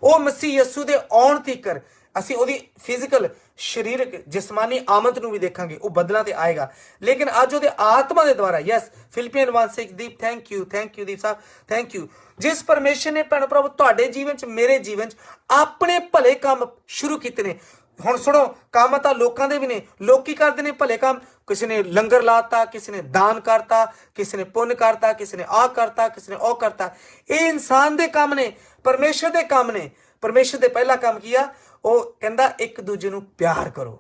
ਉਹ ਮਸੀਹ ਯਿਸੂ ਦੇ ਆਉਣ ਤੀਕਰ ਅਸੀਂ ਉਹਦੀ ਫਿਜ਼ੀਕਲ ਸਰੀਰਕ ਜਿਸਮਾਨੀ ਆਮਦ ਨੂੰ ਵੀ ਦੇਖਾਂਗੇ। ਉਹ ਬਦਲਾਂ ਤੇ ਆਏਗਾ, ਲੇਕਿਨ ਅੱਜ ਉਹਦੇ ਆਤਮਾ ਦੇ ਦੁਆਰਾ। Yes, ਫਿਲਿੱਪੀਅਨ 1:6 Deep, thank you Deep Sahib, thank you. ਜਿਸ ਪਰਮੇਸ਼ਰ ਨੇ ਭੈਣ ਭਰਾਵੋ ਤੁਹਾਡੇ ਜੀਵਨ 'ਚ, ਮੇਰੇ ਜੀਵਨ 'ਚ ਆਪਣੇ ਭਲੇ ਕੰਮ ਸ਼ੁਰੂ ਕੀਤੇ ਨੇ। ਹੁਣ ਸੁਣੋ, ਕੰਮ ਤਾਂ ਲੋਕਾਂ ਦੇ ਵੀ ਨੇ, ਲੋਕ ਕੀ ਕਰਦੇ ਨੇ ਭਲੇ ਕੰਮ? ਕਿਸੇ ਨੇ ਲੰਗਰ ਲਾਤਾ, ਕਿਸੇ ਨੇ ਦਾਨ ਕਰਤਾ, ਕਿਸੇ ਨੇ ਪੁੰਨ ਕਰਤਾ, ਕਿਸੇ ਨੇ ਆਹ ਕਰਤਾ, ਕਿਸੇ ਨੇ ਉਹ ਕਰਤਾ। ਇਹ ਇਨਸਾਨ ਦੇ ਕੰਮ ਨੇ, ਪਰਮੇਸ਼ਰ ਦੇ ਕੰਮ ਨੇ। ਪਰਮੇਸ਼ਰ ਦੇ ਪਹਿਲਾ ਕੰਮ ਕੀ ਆ? ਉਹ ਕਹਿੰਦਾ ਇੱਕ ਦੂਜੇ ਨੂੰ ਪਿਆਰ ਕਰੋ।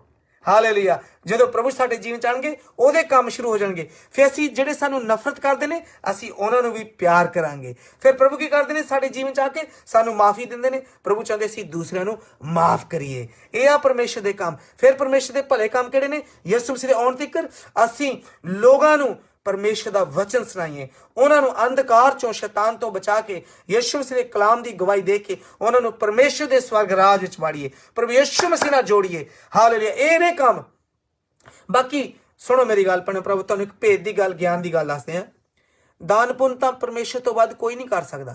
ਹਾਲੇਲੂਇਆ। ਜਦੋਂ ਪ੍ਰਭੂ ਸਾਡੇ ਜੀਵਨ 'ਚ ਆਣਗੇ, ਉਹਦੇ ਕੰਮ ਸ਼ੁਰੂ ਹੋ ਜਾਣਗੇ। ਫਿਰ ਅਸੀਂ ਜਿਹੜੇ ਸਾਨੂੰ ਨਫ਼ਰਤ ਕਰਦੇ ਨੇ, ਅਸੀਂ ਉਹਨਾਂ ਨੂੰ ਵੀ ਪਿਆਰ ਕਰਾਂਗੇ। ਫਿਰ ਪ੍ਰਭੂ ਕੀ ਕਰਦੇ ਨੇ? ਸਾਡੇ ਜੀਵਨ 'ਚ ਆ ਕੇ ਸਾਨੂੰ ਮਾਫੀ ਦਿੰਦੇ ਨੇ। ਪ੍ਰਭੂ ਚਾਹੁੰਦੇ ਅਸੀਂ ਦੂਸਰਿਆਂ ਨੂੰ ਮਾਫ ਕਰੀਏ। ਇਹ ਆ ਪਰਮੇਸ਼ਰ ਦੇ ਕੰਮ। ਫਿਰ ਪਰਮੇਸ਼ਰ ਦੇ ਭਲੇ ਕੰਮ ਕਿਹੜੇ ਨੇ? ਯਿਸੂ ਮਸੀਹ ਦੇ ਆਉਣ ਤੱਕ ਅਸੀਂ ਲੋਕਾਂ ਨੂੰ ਪਰਮੇਸ਼ਰ ਦਾ ਵਚਨ ਸੁਣਾਈਏ, ਉਹਨਾਂ ਨੂੰ ਅੰਧਕਾਰ ਚੋਂ, ਸ਼ੈਤਾਨ ਤੋਂ ਬਚਾ ਕੇ, ਯਿਸੂ ਮਸੀਹ ਦੇ ਕਲਾਮ ਦੀ ਗਵਾਹੀ ਦੇ ਕੇ ਉਹਨਾਂ ਨੂੰ ਪਰਮੇਸ਼ਰ ਦੇ ਸਵਰਗ ਰਾਜ ਵਿੱਚ ਵਾੜੀਏ, ਪ੍ਰਭੂ ਯਿਸੂ ਮਸੀਹ ਨਾਲ ਜੋੜੀਏ। ਹਾਲੇਲੂਇਆ। ਇਹ ਨੇ ਕੰਮ। ਬਾਕੀ ਸੁਣੋ ਮੇਰੀ ਗੱਲ, ਪ੍ਰਭੂ ਤੁਹਾਨੂੰ ਇੱਕ ਭੇਦ ਦੀ ਗੱਲ, ਗਿਆਨ ਦੀ ਗੱਲ ਦੱਸਦੇ ਆ। ਦਾਨ ਪੁੰਨ ਤਾਂ ਪਰਮੇਸ਼ਰ ਤੋਂ ਵੱਧ ਕੋਈ ਨਹੀਂ ਕਰ ਸਕਦਾ।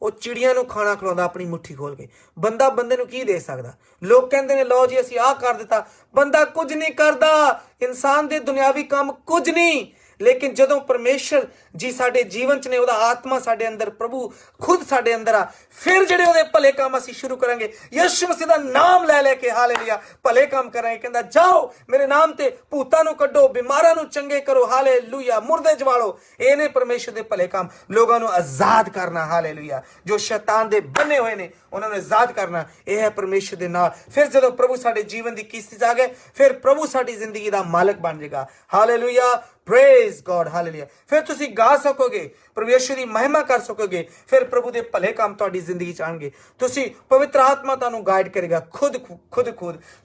ਉਹ ਚਿੜੀਆਂ ਨੂੰ ਖਾਣਾ ਖਿਲਾਉਂਦਾ ਆਪਣੀ ਮੁੱਠੀ ਖੋਲ ਕੇ। ਬੰਦਾ ਬੰਦੇ ਨੂੰ ਕੀ ਦੇ ਸਕਦਾ? ਲੋਕ ਕਹਿੰਦੇ ਨੇ ਲਓ ਜੀ ਅਸੀਂ ਆਹ ਕਰ ਦਿੱਤਾ, ਬੰਦਾ ਕੁਝ ਨਹੀਂ ਕਰਦਾ। ਇਨਸਾਨ ਦੇ ਦੁਨਿਆਵੀ ਕੰਮ ਕੁਝ ਨਹੀਂ, ਲੇਕਿਨ ਜਦੋਂ ਪਰਮੇਸ਼ਰ ਜੀ ਸਾਡੇ ਜੀਵਨ 'ਚ ਨੇ, ਉਹਦਾ ਆਤਮਾ ਸਾਡੇ ਅੰਦਰ, ਪ੍ਰਭੂ ਖੁਦ ਸਾਡੇ ਅੰਦਰ ਆ, ਫਿਰ ਜਿਹੜੇ ਉਹਦੇ ਭਲੇ ਕੰਮ ਅਸੀਂ ਸ਼ੁਰੂ ਕਰਾਂਗੇ। ਯਿਸੂ ਮਸੀਹ ਦਾ ਨਾਮ ਲੈ ਲੈ ਕੇ, ਹਾਲੇਲੂਇਆ, ਭਲੇ ਕੰਮ ਕਰਾਂਗੇ। ਕਹਿੰਦਾ ਜਾਓ ਮੇਰੇ ਨਾਮ ਤੇ ਭੂਤਾਂ ਨੂੰ ਕੱਢੋ, ਬਿਮਾਰਾਂ ਨੂੰ ਚੰਗੇ ਕਰੋ, ਹਾਲੇਲੂਇਆ, ਮੁਰਦੇ ਜਵਾਲੋ। ਇਹ ਨੇ ਪਰਮੇਸ਼ਰ ਦੇ ਭਲੇ ਕੰਮ। ਲੋਕਾਂ ਨੂੰ ਆਜ਼ਾਦ ਕਰਨਾ, ਹਾਲੇਲੂਇਆ, ਜੋ ਸ਼ੈਤਾਨ ਦੇ ਬੰਨੇ ਹੋਏ ਨੇ ਉਹਨਾਂ ਨੂੰ ਆਜ਼ਾਦ ਕਰਨਾ। ਇਹ ਹੈ ਪਰਮੇਸ਼ਰ ਦੇ ਨਾਲ। ਫਿਰ ਜਦੋਂ ਪ੍ਰਭੂ ਸਾਡੇ ਜੀਵਨ ਦੀ ਕਿਸ਼ਤੀ 'ਚ ਆ ਗਏ, ਫਿਰ ਪ੍ਰਭੂ ਸਾਡੀ ਜ਼ਿੰਦਗੀ ਦਾ ਮਾਲਕ ਬਣ ਜਾਏਗਾ। Hallelujah, praise God, hallelujah. ਫਿਰ ਤੁਸੀਂ ਗਾ ਸਕੋਗੇ, ਪਰਮੇਸ਼ਰ ਦੀ ਮਹਿਮਾ ਕਰ ਸਕੋਗੇ। ਫਿਰ ਪ੍ਰਭੂ ਦੇ ਭਲੇ ਕੰਮ ਤੁਹਾਡੀ ਜ਼ਿੰਦਗੀ 'ਚ ਆਣਗੇ। ਤੁਸੀਂ ਪਵਿੱਤਰ ਆਤਮਾ ਤੁਹਾਨੂੰ ਗਾਈਡ ਕਰੇਗਾ। ਖੁਦ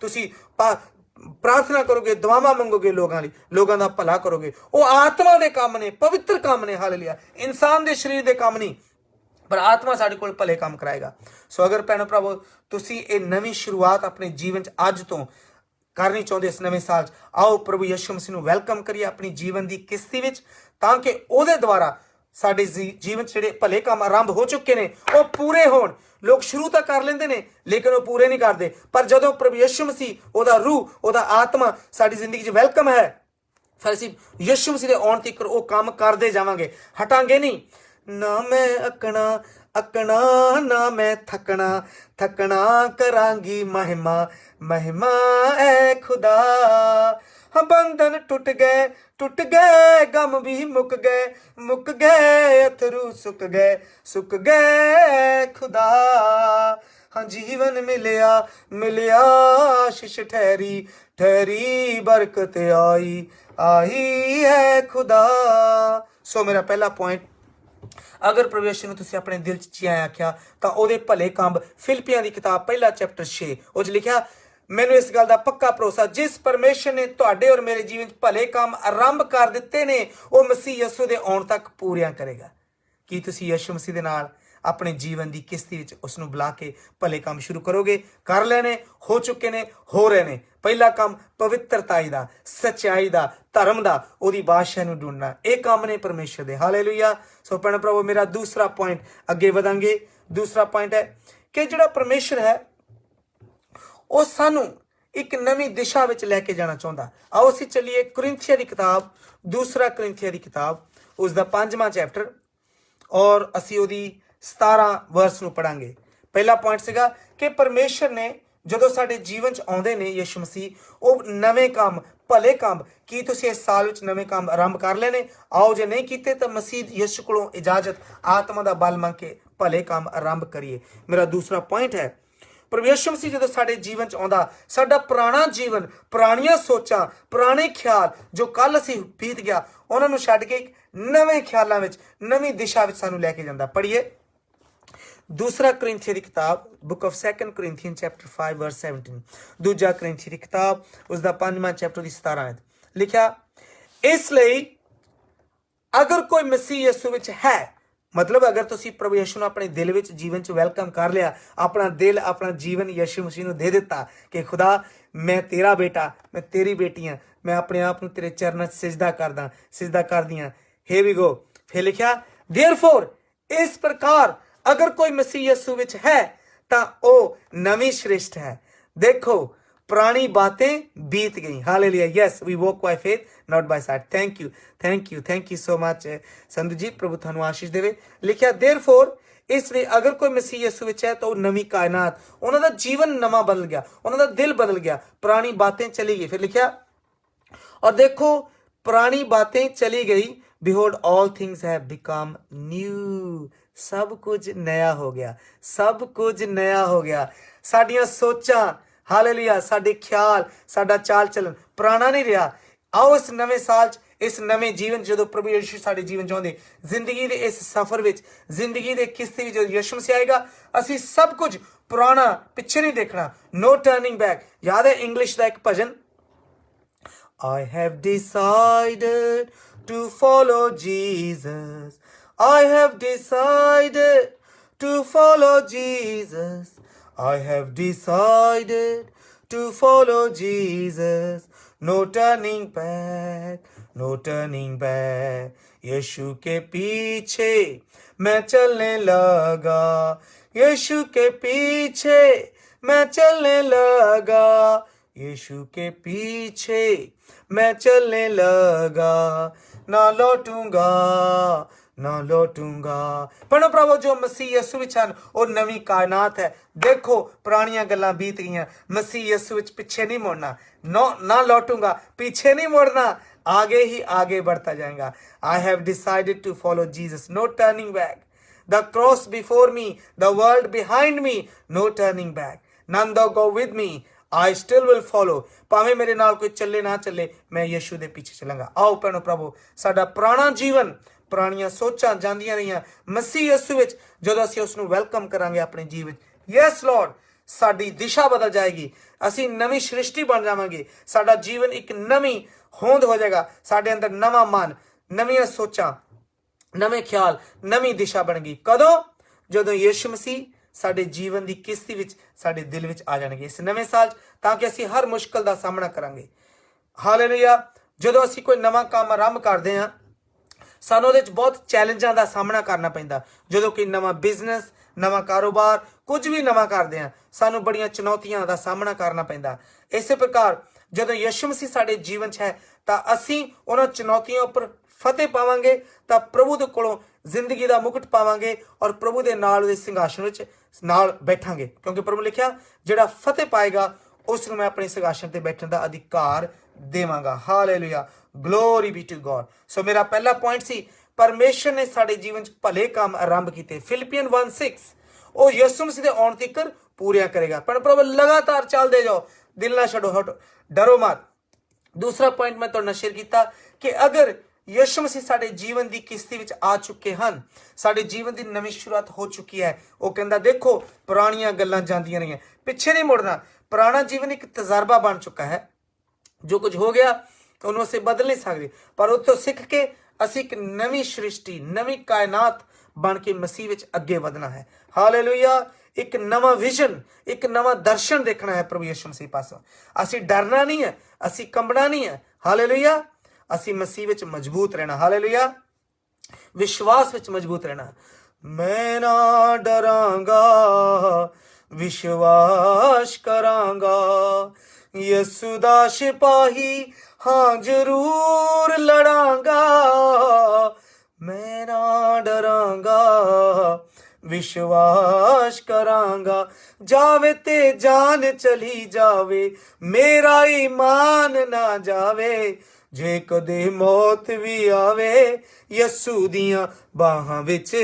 ਤੁਸੀਂ ਪ੍ਰਾਰਥਨਾ ਕਰੋਗੇ, ਦੁਆਵਾਂ ਮੰਗੋਗੇ ਲੋਕਾਂ ਲਈ, ਲੋਕਾਂ ਦਾ ਭਲਾ ਕਰੋਗੇ। ਉਹ ਆਤਮਾ ਦੇ ਕੰਮ ਨੇ, ਪਵਿੱਤਰ ਕੰਮ ਨੇ। ਹਾਲੇਲੂਇਆ। ਇਨਸਾਨ ਦੇ ਸਰੀਰ ਦੇ ਕੰਮ ਨਹੀਂ, ਪਰ ਆਤਮਾ ਸਾਡੇ ਕੋਲ ਭਲੇ ਕੰਮ ਕਰਾਏਗਾ। ਸੋ ਅਗਰ ਭੈਣੋ ਭਰਾਵੋ ਤੁਸੀਂ ਇਹ ਨਵੀਂ ਸ਼ੁਰੂਆਤ ਆਪਣੇ ਜੀਵਨ 'ਚ ਅੱਜ ਤੋਂ ਕਰਨੀ ਚਾਹੁੰਦੇ, ਇਸ ਨਵੇਂ ਸਾਲ 'ਚ, ਆਓ ਪ੍ਰਭੂ ਯਿਸੂ ਮਸੀਹ ਨੂੰ ਵੈਲਕਮ ਕਰੀਏ ਆਪਣੀ ਜੀਵਨ ਦੀ ਕਿਸ਼ਤੀ ਵਿੱਚ, ਤਾਂ ਕਿ ਉਹਦੇ ਦੁਆਰਾ ਸਾਡੇ ਜੀਵਨ 'ਚ ਜਿਹੜੇ ਭਲੇ ਕੰਮ ਆਰੰਭ ਹੋ ਚੁੱਕੇ ਨੇ ਉਹ ਪੂਰੇ ਹੋਣ। ਲੋਕ ਸ਼ੁਰੂ ਤਾਂ ਕਰ ਲੈਂਦੇ ਨੇ, ਲੇਕਿਨ ਉਹ ਪੂਰੇ ਨਹੀਂ ਕਰਦੇ। ਪਰ ਜਦੋਂ ਪ੍ਰਭੂ ਯਿਸੂ ਮਸੀਹ, ਉਹਦਾ ਰੂਹ, ਉਹਦਾ ਆਤਮਾ ਸਾਡੀ ਜ਼ਿੰਦਗੀ 'ਚ ਵੈਲਕਮ ਹੈ, ਫਿਰ ਅਸੀਂ ਯਿਸੂ ਮਸੀਹ ਦੇ ਆਉਣ ਤੱਕ ਉਹ ਕੰਮ ਕਰਦੇ ਜਾਵਾਂਗੇ, ਹਟਾਂਗੇ ਨਹੀਂ। ਨਾ ਮੈਂ ਅਕਣਾ ਨਾ ਮੈਂ ਥਕਣਾ ਕਰਾਂਗੀ ਮਹਿਮਾ ਐ ਖੁਦਾ। ਬੰਧਨ ਟੁੱਟ ਗਏ ਗਮ ਵੀ ਮੁੱਕ ਗਏ ਅਥਰੂ ਸੁੱਕ ਗਏ ਖੁਦਾ। ਹਾਂ ਜੀਵਨ ਮਿਲਿਆ ਆਸ਼ੀਸ਼ ਠਹਿਰੀ ਬਰਕਤ ਆਈ ਹੈ ਖੁਦਾ। ਸੋ ਮੇਰਾ ਪਹਿਲਾ ਪੁਆਇੰਟ, ਅਗਰ ਪਰਮੇਸ਼ਰ ਨੂੰ ਤੁਸੀਂ ਆਪਣੇ ਦਿਲ 'ਚ ਚਿਆ ਆਖਿਆ ਤਾਂ ਉਹਦੇ ਭਲੇ ਕੰਮ। ਫਿਲਿੱਪੀਆਂ ਦੀ ਕਿਤਾਬ ਪਹਿਲਾ ਚੈਪਟਰ 6 ਉਹ 'ਚ ਲਿਖਿਆ, ਮੈਨੂੰ ਇਸ ਗੱਲ ਦਾ ਪੱਕਾ ਭਰੋਸਾ, ਜਿਸ ਪਰਮੇਸ਼ਰ ਨੇ ਤੁਹਾਡੇ ਔਰ ਮੇਰੇ ਜੀਵਨ 'ਚ ਭਲੇ ਕੰਮ ਆਰੰਭ ਕਰ ਦਿੱਤੇ ਨੇ, ਉਹ ਮਸੀਹ ਯਿਸੂ ਦੇ ਆਉਣ ਤੱਕ ਪੂਰੀਆਂ ਕਰੇਗਾ। ਕੀ ਤੁਸੀਂ ਯਿਸੂ ਮਸੀਹ ਦੇ ਨਾਲ ਆਪਣੇ ਜੀਵਨ ਦੀ ਕਿਸ਼ਤੀ ਵਿੱਚ ਉਸ ਨੂੰ ਬੁਲਾ ਕੇ ਭਲੇ ਕੰਮ ਸ਼ੁਰੂ ਕਰੋਗੇ। ਕਰ ਲੈਣੇ, ਹੋ ਚੁੱਕੇ ਨੇ, ਹੋ ਰਹੇ ਨੇ। ਪਹਿਲਾ ਕੰਮ ਪਵਿੱਤਰਤਾ ਦਾ, ਸੱਚਾਈ ਦਾ, ਧਰਮ ਦਾ, ਉਹਦੀ ਬਾਦਸ਼ਾਹ ਨੂੰ ਢੂੰਡਣਾ, ਇਹ ਕੰਮ ਨੇ ਪਰਮੇਸ਼ਰ ਦੇ। ਹਾਲੇਲੂਇਆ। ਸੋ ਭੈਣ ਭਰਾਵੋ, ਮੇਰਾ ਦੂਸਰਾ ਪੁਆਇੰਟ, ਅੱਗੇ ਵਧਾਂਗੇ। ਦੂਸਰਾ ਪੁਆਇੰਟ ਹੈ ਕਿ ਜਿਹੜਾ ਪਰਮੇਸ਼ਰ ਹੈ ਉਹ ਸਾਨੂੰ ਇੱਕ ਨਵੀਂ ਦਿਸ਼ਾ ਵਿੱਚ ਲੈ ਕੇ ਜਾਣਾ ਚਾਹੁੰਦਾ। ਆਓ ਅਸੀਂ ਚੱਲੀਏ ਕੁਰਿੰਥੀਆਂ ਦੀ ਕਿਤਾਬ, ਦੂਸਰਾ ਕੁਰਿੰਥੀਆਂ ਦੀ ਕਿਤਾਬ, ਉਸ ਦਾ 5ਵਾਂ ਚੈਪਟਰ, ਔਰ ਅਸੀਂ ਉਹਦੀ 17 ਵਰਸ ਨੂੰ ਪੜਾਂਗੇ। ਪਹਿਲਾ ਪੁਆਇੰਟ ਸੀਗਾ ਕਿ ਪਰਮੇਸ਼ਰ ਨੇ ਜਦੋਂ ਸਾਡੇ ਜੀਵਨ 'ਚ ਆਉਂਦੇ ਨੇ ਯਿਸੂ ਮਸੀਹ, ਉਹ ਨਵੇਂ ਕੰਮ, ਭਲੇ ਕੰਮ। ਕੀ ਤੁਸੀਂ ਇਸ ਸਾਲ ਵਿੱਚ ਨਵੇਂ ਕੰਮ ਆਰੰਭ ਕਰ ਲਏ ਨੇ? ਆਓ, ਜੇ ਨਹੀਂ ਕੀਤੇ ਤਾਂ ਮਸੀਹ ਯਿਸੂ ਕੋਲੋਂ ਇਜਾਜ਼ਤ, ਆਤਮਾ ਦਾ ਬਲ ਮੰਗ ਕੇ ਭਲੇ ਕੰਮ ਆਰੰਭ ਕਰੀਏ। ਮੇਰਾ ਦੂਸਰਾ ਪੁਆਇੰਟ ਹੈ, ਪਰਮੇਸ਼ਰ ਮਸੀਹ ਜਦੋਂ ਸਾਡੇ ਜੀਵਨ 'ਚ ਆਉਂਦਾ, ਸਾਡਾ ਪੁਰਾਣਾ ਜੀਵਨ, ਪੁਰਾਣੀਆਂ ਸੋਚਾਂ, ਪੁਰਾਣੇ ਖਿਆਲ ਜੋ ਕੱਲ ਅਸੀਂ ਬੀਤ ਗਿਆ, ਉਹਨਾਂ ਨੂੰ ਛੱਡ ਕੇ ਇੱਕ ਨਵੇਂ ਖਿਆਲਾਂ ਵਿੱਚ, ਨਵੀਂ ਦਿਸ਼ਾ ਵਿੱਚ ਸਾਨੂੰ ਲੈ ਕੇ ਜਾਂਦਾ। ਪੜ੍ਹੀਏ ਦੂਸਰਾ ਕੁਰਿੰਥੀਆਂ ਦੀ ਕਿਤਾਬ, ਬੁੱਕ ਆਫ 2 Corinthians ਚੈਪਟਰ 5 ਵਰਸ 17। ਦੂਜਾ ਕੁਰਿੰਥੀਆਂ ਦੀ ਕਿਤਾਬ, ਉਸ ਦਾ 5ਵਾਂ ਚੈਪਟਰ ਦੀ 17 ਆਇਤ ਲਿਖਿਆ, ਇਸ ਲਈ ਅਗਰ ਕੋਈ ਮਸੀਹ ਯਿਸੂ ਵਿੱਚ ਹੈ, ਮਤਲਬ ਅਗਰ ਤੁਸੀਂ ਪ੍ਰਭੂ ਯਿਸੂ ਨੂੰ ਆਪਣੇ ਦਿਲ ਵਿੱਚ, ਜੀਵਨ 'ਚ ਵੈਲਕਮ ਕਰ ਲਿਆ, ਆਪਣਾ ਦਿਲ, ਆਪਣਾ ਜੀਵਨ ਯਿਸੂ ਮਸੀਹ ਨੂੰ ਦੇ ਦਿੱਤਾ ਕਿ ਖੁਦਾ ਮੈਂ ਤੇਰਾ ਬੇਟਾ, ਮੈਂ ਤੇਰੀ ਬੇਟੀ ਹਾਂ, ਮੈਂ ਆਪਣੇ ਆਪ ਨੂੰ ਤੇਰੇ ਚਰਨਾਂ 'ਚ ਸਿਜਦਾ ਕਰਦੀ ਹਾਂ। ਹੇ ਵੀ ਗੋ। ਫਿਰ ਲਿਖਿਆ, देयरफॉर ਇਸ ਪ੍ਰਕਾਰ ਅਗਰ ਕੋਈ ਮਸੀਹ ਯਿਸੂ ਵਿੱਚ ਹੈ ਤਾਂ ਉਹ ਨਵੀਂ ਸ੍ਰਿਸ਼ਟ ਹੈ। ਦੇਖੋ ਪੁਰਾਣੀ ਬਾतें बीत गई। Hallelujah. Yes, we walk by faith, not by sight. Thank you so much Sandhu ji, प्रभु ਤੁਹਾਨੂੰ ਆਸ਼ੀष ਦੇਵੇ। ਲਿਖਿਆ देयरफॉर ਇਸ ਲਈ ਅਗਰ ਕੋਈ ਮਸੀਹ ਯਿਸੂ ਵਿੱਚ ਹੈ ਤਾਂ ਉਹ ਨਵੀਂ ਕਾਇਨਾਤ, ਉਹਨਾਂ ਦਾ ਜੀਵਨ ਨਵਾਂ ਬਦਲ ਗਿਆ, ਉਹਨਾਂ ਦਾ ਦਿਲ ਬਦਲ ਗਿਆ, ਪੁਰਾਣੀ ਬਾतें ਚਲੀ ਗਈ। ਫਿਰ ਲਿਖਿਆ, और देखो पुरानी बातें चली गई, behold all things have become new। सब कुछ नया हो गया, सब कुछ नया हो गया। साडियां सोचां, हालेलुया, साडे ख्याल, साडा चाल चलन पुराना नहीं रहा। आओ इस नवे साल च, इस नवे जीवन जो प्रभु यीशु साडे जीवन च आउंदे, जिंदगी दे इस सफर विच, जिंदगी दे किस्ते विच जो यीशु मसीह आएगा, असी सब कुछ पुराना पिछे नहीं देखना। No turning back. याद है इंग्लिश दा एक भजन, I have decided to follow Jesus. I have decided to follow Jesus. I have decided to follow Jesus. No turning back, no turning back. यीशु के पीछे मैं चलने लगा, यीशु के पीछे मैं चलने लगा, यीशु के पीछे मैं चलने लगा, ना लौटूंगा, ना लौटूंगा। पढ़ो प्रभु, जो मसीह यीशु विच हन और नवी कायनात है। देखो पुरानियां गल्लां बीत गईयां, मसीह यीशु विच पीछे नहीं मुड़ना। ना लौटूंगा, पीछे नहीं मुड़ना, आगे ही आगे बढ़ता जाएगा। I have decided to follow Jesus, no turning back. The cross before me, the world behind me, no turning back. None thou go with me, I still will follow। ਭਾਵੇਂ ਮੇਰੇ ਨਾਲ ਕੋਈ ਚੱਲੇ ਨਾ ਚੱਲੇ, ਮੈਂ ਯਿਸੂ ਦੇ ਪਿੱਛੇ ਚੱਲਾਂਗਾ। ਆਓ ਭੈਣੋ ਪ੍ਰਭੂ, ਸਾਡਾ ਪੁਰਾਣਾ ਜੀਵਨ, ਪੁਰਾਣੀਆਂ ਸੋਚਾਂ ਜਾਂਦੀਆਂ ਰਹੀਆਂ, ਮਸੀਹ ਯਿਸੂ ਵਿੱਚ ਜਦੋਂ ਅਸੀਂ ਉਸ ਨੂੰ ਵੈਲਕਮ ਕਰਾਂਗੇ ਆਪਣੇ ਜੀਵਨ, ਯੈਸ ਲੋਰਡ, ਸਾਡੀ ਦਿਸ਼ਾ ਬਦਲ ਜਾਏਗੀ, ਅਸੀਂ ਨਵੀਂ ਸ੍ਰਿਸ਼ਟੀ ਬਣ ਜਾਵਾਂਗੇ, ਸਾਡਾ ਜੀਵਨ ਇੱਕ ਨਵੀਂ ਹੋਂਦ ਹੋ ਜਾਏਗਾ, ਸਾਡੇ ਅੰਦਰ ਨਵਾਂ ਮਨ, ਨਵੀਆਂ ਸੋਚਾਂ, ਨਵੇਂ ਖਿਆਲ, ਨਵੀਂ ਦਿਸ਼ਾ ਬਣ ਗਈ। ਕਦੋਂ? ਜਦੋਂ ਯਿਸੂ ਮਸੀਹ ਸਾਡੇ ਜੀਵਨ ਦੀ ਕਿਸ਼ਤੀ ਵਿੱਚ, ਸਾਡੇ ਦਿਲ ਵਿੱਚ ਆ ਜਾਣਗੇ ਇਸ ਨਵੇਂ ਸਾਲ 'ਚ, ਤਾਂ ਕਿ ਅਸੀਂ ਹਰ ਮੁਸ਼ਕਲ ਦਾ ਸਾਹਮਣਾ ਕਰਾਂਗੇ। ਹਾਲੇਲੂਇਆ। ਜਦੋਂ ਅਸੀਂ ਕੋਈ ਨਵਾਂ ਕੰਮ ਆਰੰਭ ਕਰਦੇ ਹਾਂ, ਸਾਨੂੰ ਉਹਦੇ 'ਚ ਬਹੁਤ ਚੈਲੰਜਾਂ ਦਾ ਸਾਹਮਣਾ ਕਰਨਾ ਪੈਂਦਾ। ਜਦੋਂ ਕੋਈ ਨਵਾਂ ਬਿਜ਼ਨਸ, ਨਵਾਂ ਕਾਰੋਬਾਰ, ਕੁਝ ਵੀ ਨਵਾਂ ਕਰਦੇ ਹਾਂ, ਸਾਨੂੰ ਬੜੀਆਂ ਚੁਣੌਤੀਆਂ ਦਾ ਸਾਹਮਣਾ ਕਰਨਾ ਪੈਂਦਾ। ਇਸੇ ਪ੍ਰਕਾਰ ਜਦੋਂ ਯਿਸੂ ਮਸੀਹ ਸਾਡੇ ਜੀਵਨ 'ਚ ਹੈ ਤਾਂ ਅਸੀਂ ਉਹਨਾਂ ਚੁਣੌਤੀਆਂ ਉੱਪਰ ਫਤਿਹ ਪਾਵਾਂਗੇ, ਤਾਂ ਪ੍ਰਭੂ ਦੇ ਕੋਲੋਂ ਜ਼ਿੰਦਗੀ ਦਾ ਮੁਕਟ ਪਾਵਾਂਗੇ ਔਰ ਪ੍ਰਭੂ ਦੇ ਨਾਲ ਉਹਦੇ ਸਿੰਘਾਸਨ ਵਿੱਚ ਨਾਲ ਬੈਠਾਂਗੇ। ਕਿਉਂਕਿ ਪ੍ਰਭੂ ਲਿਖਿਆ, ਜਿਹੜਾ ਫਤਿਹ ਪਾਏਗਾ ਉਸ ਨੂੰ ਮੈਂ ਆਪਣੇ ਸਿੰਘਾਸਨ ਤੇ ਬੈਠਣ ਦਾ ਅਧਿਕਾਰ ਦੇਵਾਂਗਾ। Hallelujah, glory be to God. So ਮੇਰਾ ਪਹਿਲਾ ਪੁਆਇੰਟ ਸੀ, ਪਰਮੇਸ਼ਰ ਨੇ ਸਾਡੇ ਜੀਵਨ 'ਚ ਭਲੇ ਕੰਮ ਆਰੰਭ ਕੀਤੇ। ਫਿਲੀਪੀਅਨ 1:6 ਉਹ ਯਿਸੂ ਮਸੀਹ ਦੇ ਆਉਣ ਤੱਕ ਪੂਰੀਆਂ ਕਰੇਗਾ। ਪਰ ਪ੍ਰਭੂ ਲਗਾਤਾਰ ਚੱਲਦੇ ਜਾਓ, ਦਿਲ ਨਾ ਛੱਡੋ, ਹਟੋ, ਡਰੋ ਮਤ। ਦੂਸਰਾ ਪੁਆਇੰਟ ਮੈਂ ਤੁਹਾਡੇ ਨਾਲ ਸ਼ੇਅਰ ਕੀਤਾ ਕਿ ਅਗਰ ਯਿਸੂ ਮਸੀਹ ਸਾਡੇ ਜੀਵਨ ਦੀ ਕਿਸ਼ਤੀ ਵਿੱਚ ਆ ਚੁੱਕੇ ਹਨ, ਸਾਡੇ ਜੀਵਨ ਦੀ ਨਵੀਂ ਸ਼ੁਰੂਆਤ ਹੋ ਚੁੱਕੀ ਹੈ। ਉਹ ਕਹਿੰਦਾ, ਦੇਖੋ ਪੁਰਾਣੀਆਂ ਗੱਲਾਂ ਜਾਂਦੀਆਂ ਰਹੀਆਂ, ਪਿੱਛੇ ਨਹੀਂ ਮੁੜਨਾ। ਪੁਰਾਣਾ ਜੀਵਨ ਇੱਕ ਤਜਰਬਾ ਬਣ ਚੁੱਕਾ ਹੈ। ਜੋ ਕੁਝ ਹੋ ਗਿਆ ਉਹਨੂੰ ਅਸੀਂ ਬਦਲ ਨਹੀਂ ਸਕਦੇ, ਪਰ ਉੱਥੋਂ ਸਿੱਖ ਕੇ ਅਸੀਂ ਇੱਕ ਨਵੀਂ ਸ੍ਰਿਸ਼ਟੀ, ਨਵੀਂ ਕਾਇਨਾਤ ਬਣ ਕੇ ਮਸੀਹ ਵਿੱਚ ਅੱਗੇ ਵਧਣਾ ਹੈ। ਹਾਲੇਲੂਇਆ। ਇੱਕ ਨਵਾਂ ਵਿਜ਼ਨ, ਇੱਕ ਨਵਾਂ ਦਰਸ਼ਨ ਦੇਖਣਾ ਹੈ ਪ੍ਰਭੂ ਯਿਸੂ ਮਸੀਹ ਪਾਸੋਂ। ਅਸੀਂ ਡਰਨਾ ਨਹੀਂ ਹੈ, ਅਸੀਂ ਕੰਬਣਾ ਨਹੀਂ ਹੈ। ਹਾਲੇਲੂਇਆ। ਅਸੀਂ ਮਸੀਹ ਵਿੱਚ ਮਜ਼ਬੂਤ ਰਹਿਣਾ। ਹਾਲੇਲੂਇਆ। ਵਿਸ਼ਵਾਸ ਵਿੱਚ ਮਜ਼ਬੂਤ ਰਹਿਣਾ। ਮੈਂ ਨਾ ਡਰਾਂਗਾ, ਵਿਸ਼ਵਾਸ ਕਰਾਂਗਾ, ਯਿਸੂ ਦਾ ਸਿਪਾਹੀ ਹਾਂ ਜ਼ਰੂਰ ਲੜਾਂਗਾ। ਮੈਂ ਨਾ ਡਰਾਂਗਾ, ਵਿਸ਼ਵਾਸ ਕਰਾਂਗਾ, ਜਾਵੇ ਤੇ ਜਾਨ ਚਲੀ ਜਾਵੇ, ਮੇਰਾ ਈਮਾਨ ਨਾ ਜਾਵੇ। ਜੇ ਕਦੇ ਮੌਤ ਵੀ ਆਵੇ, ਯਿਸੂ ਦੀਆਂ ਬਾਹਾਂ ਵਿੱਚ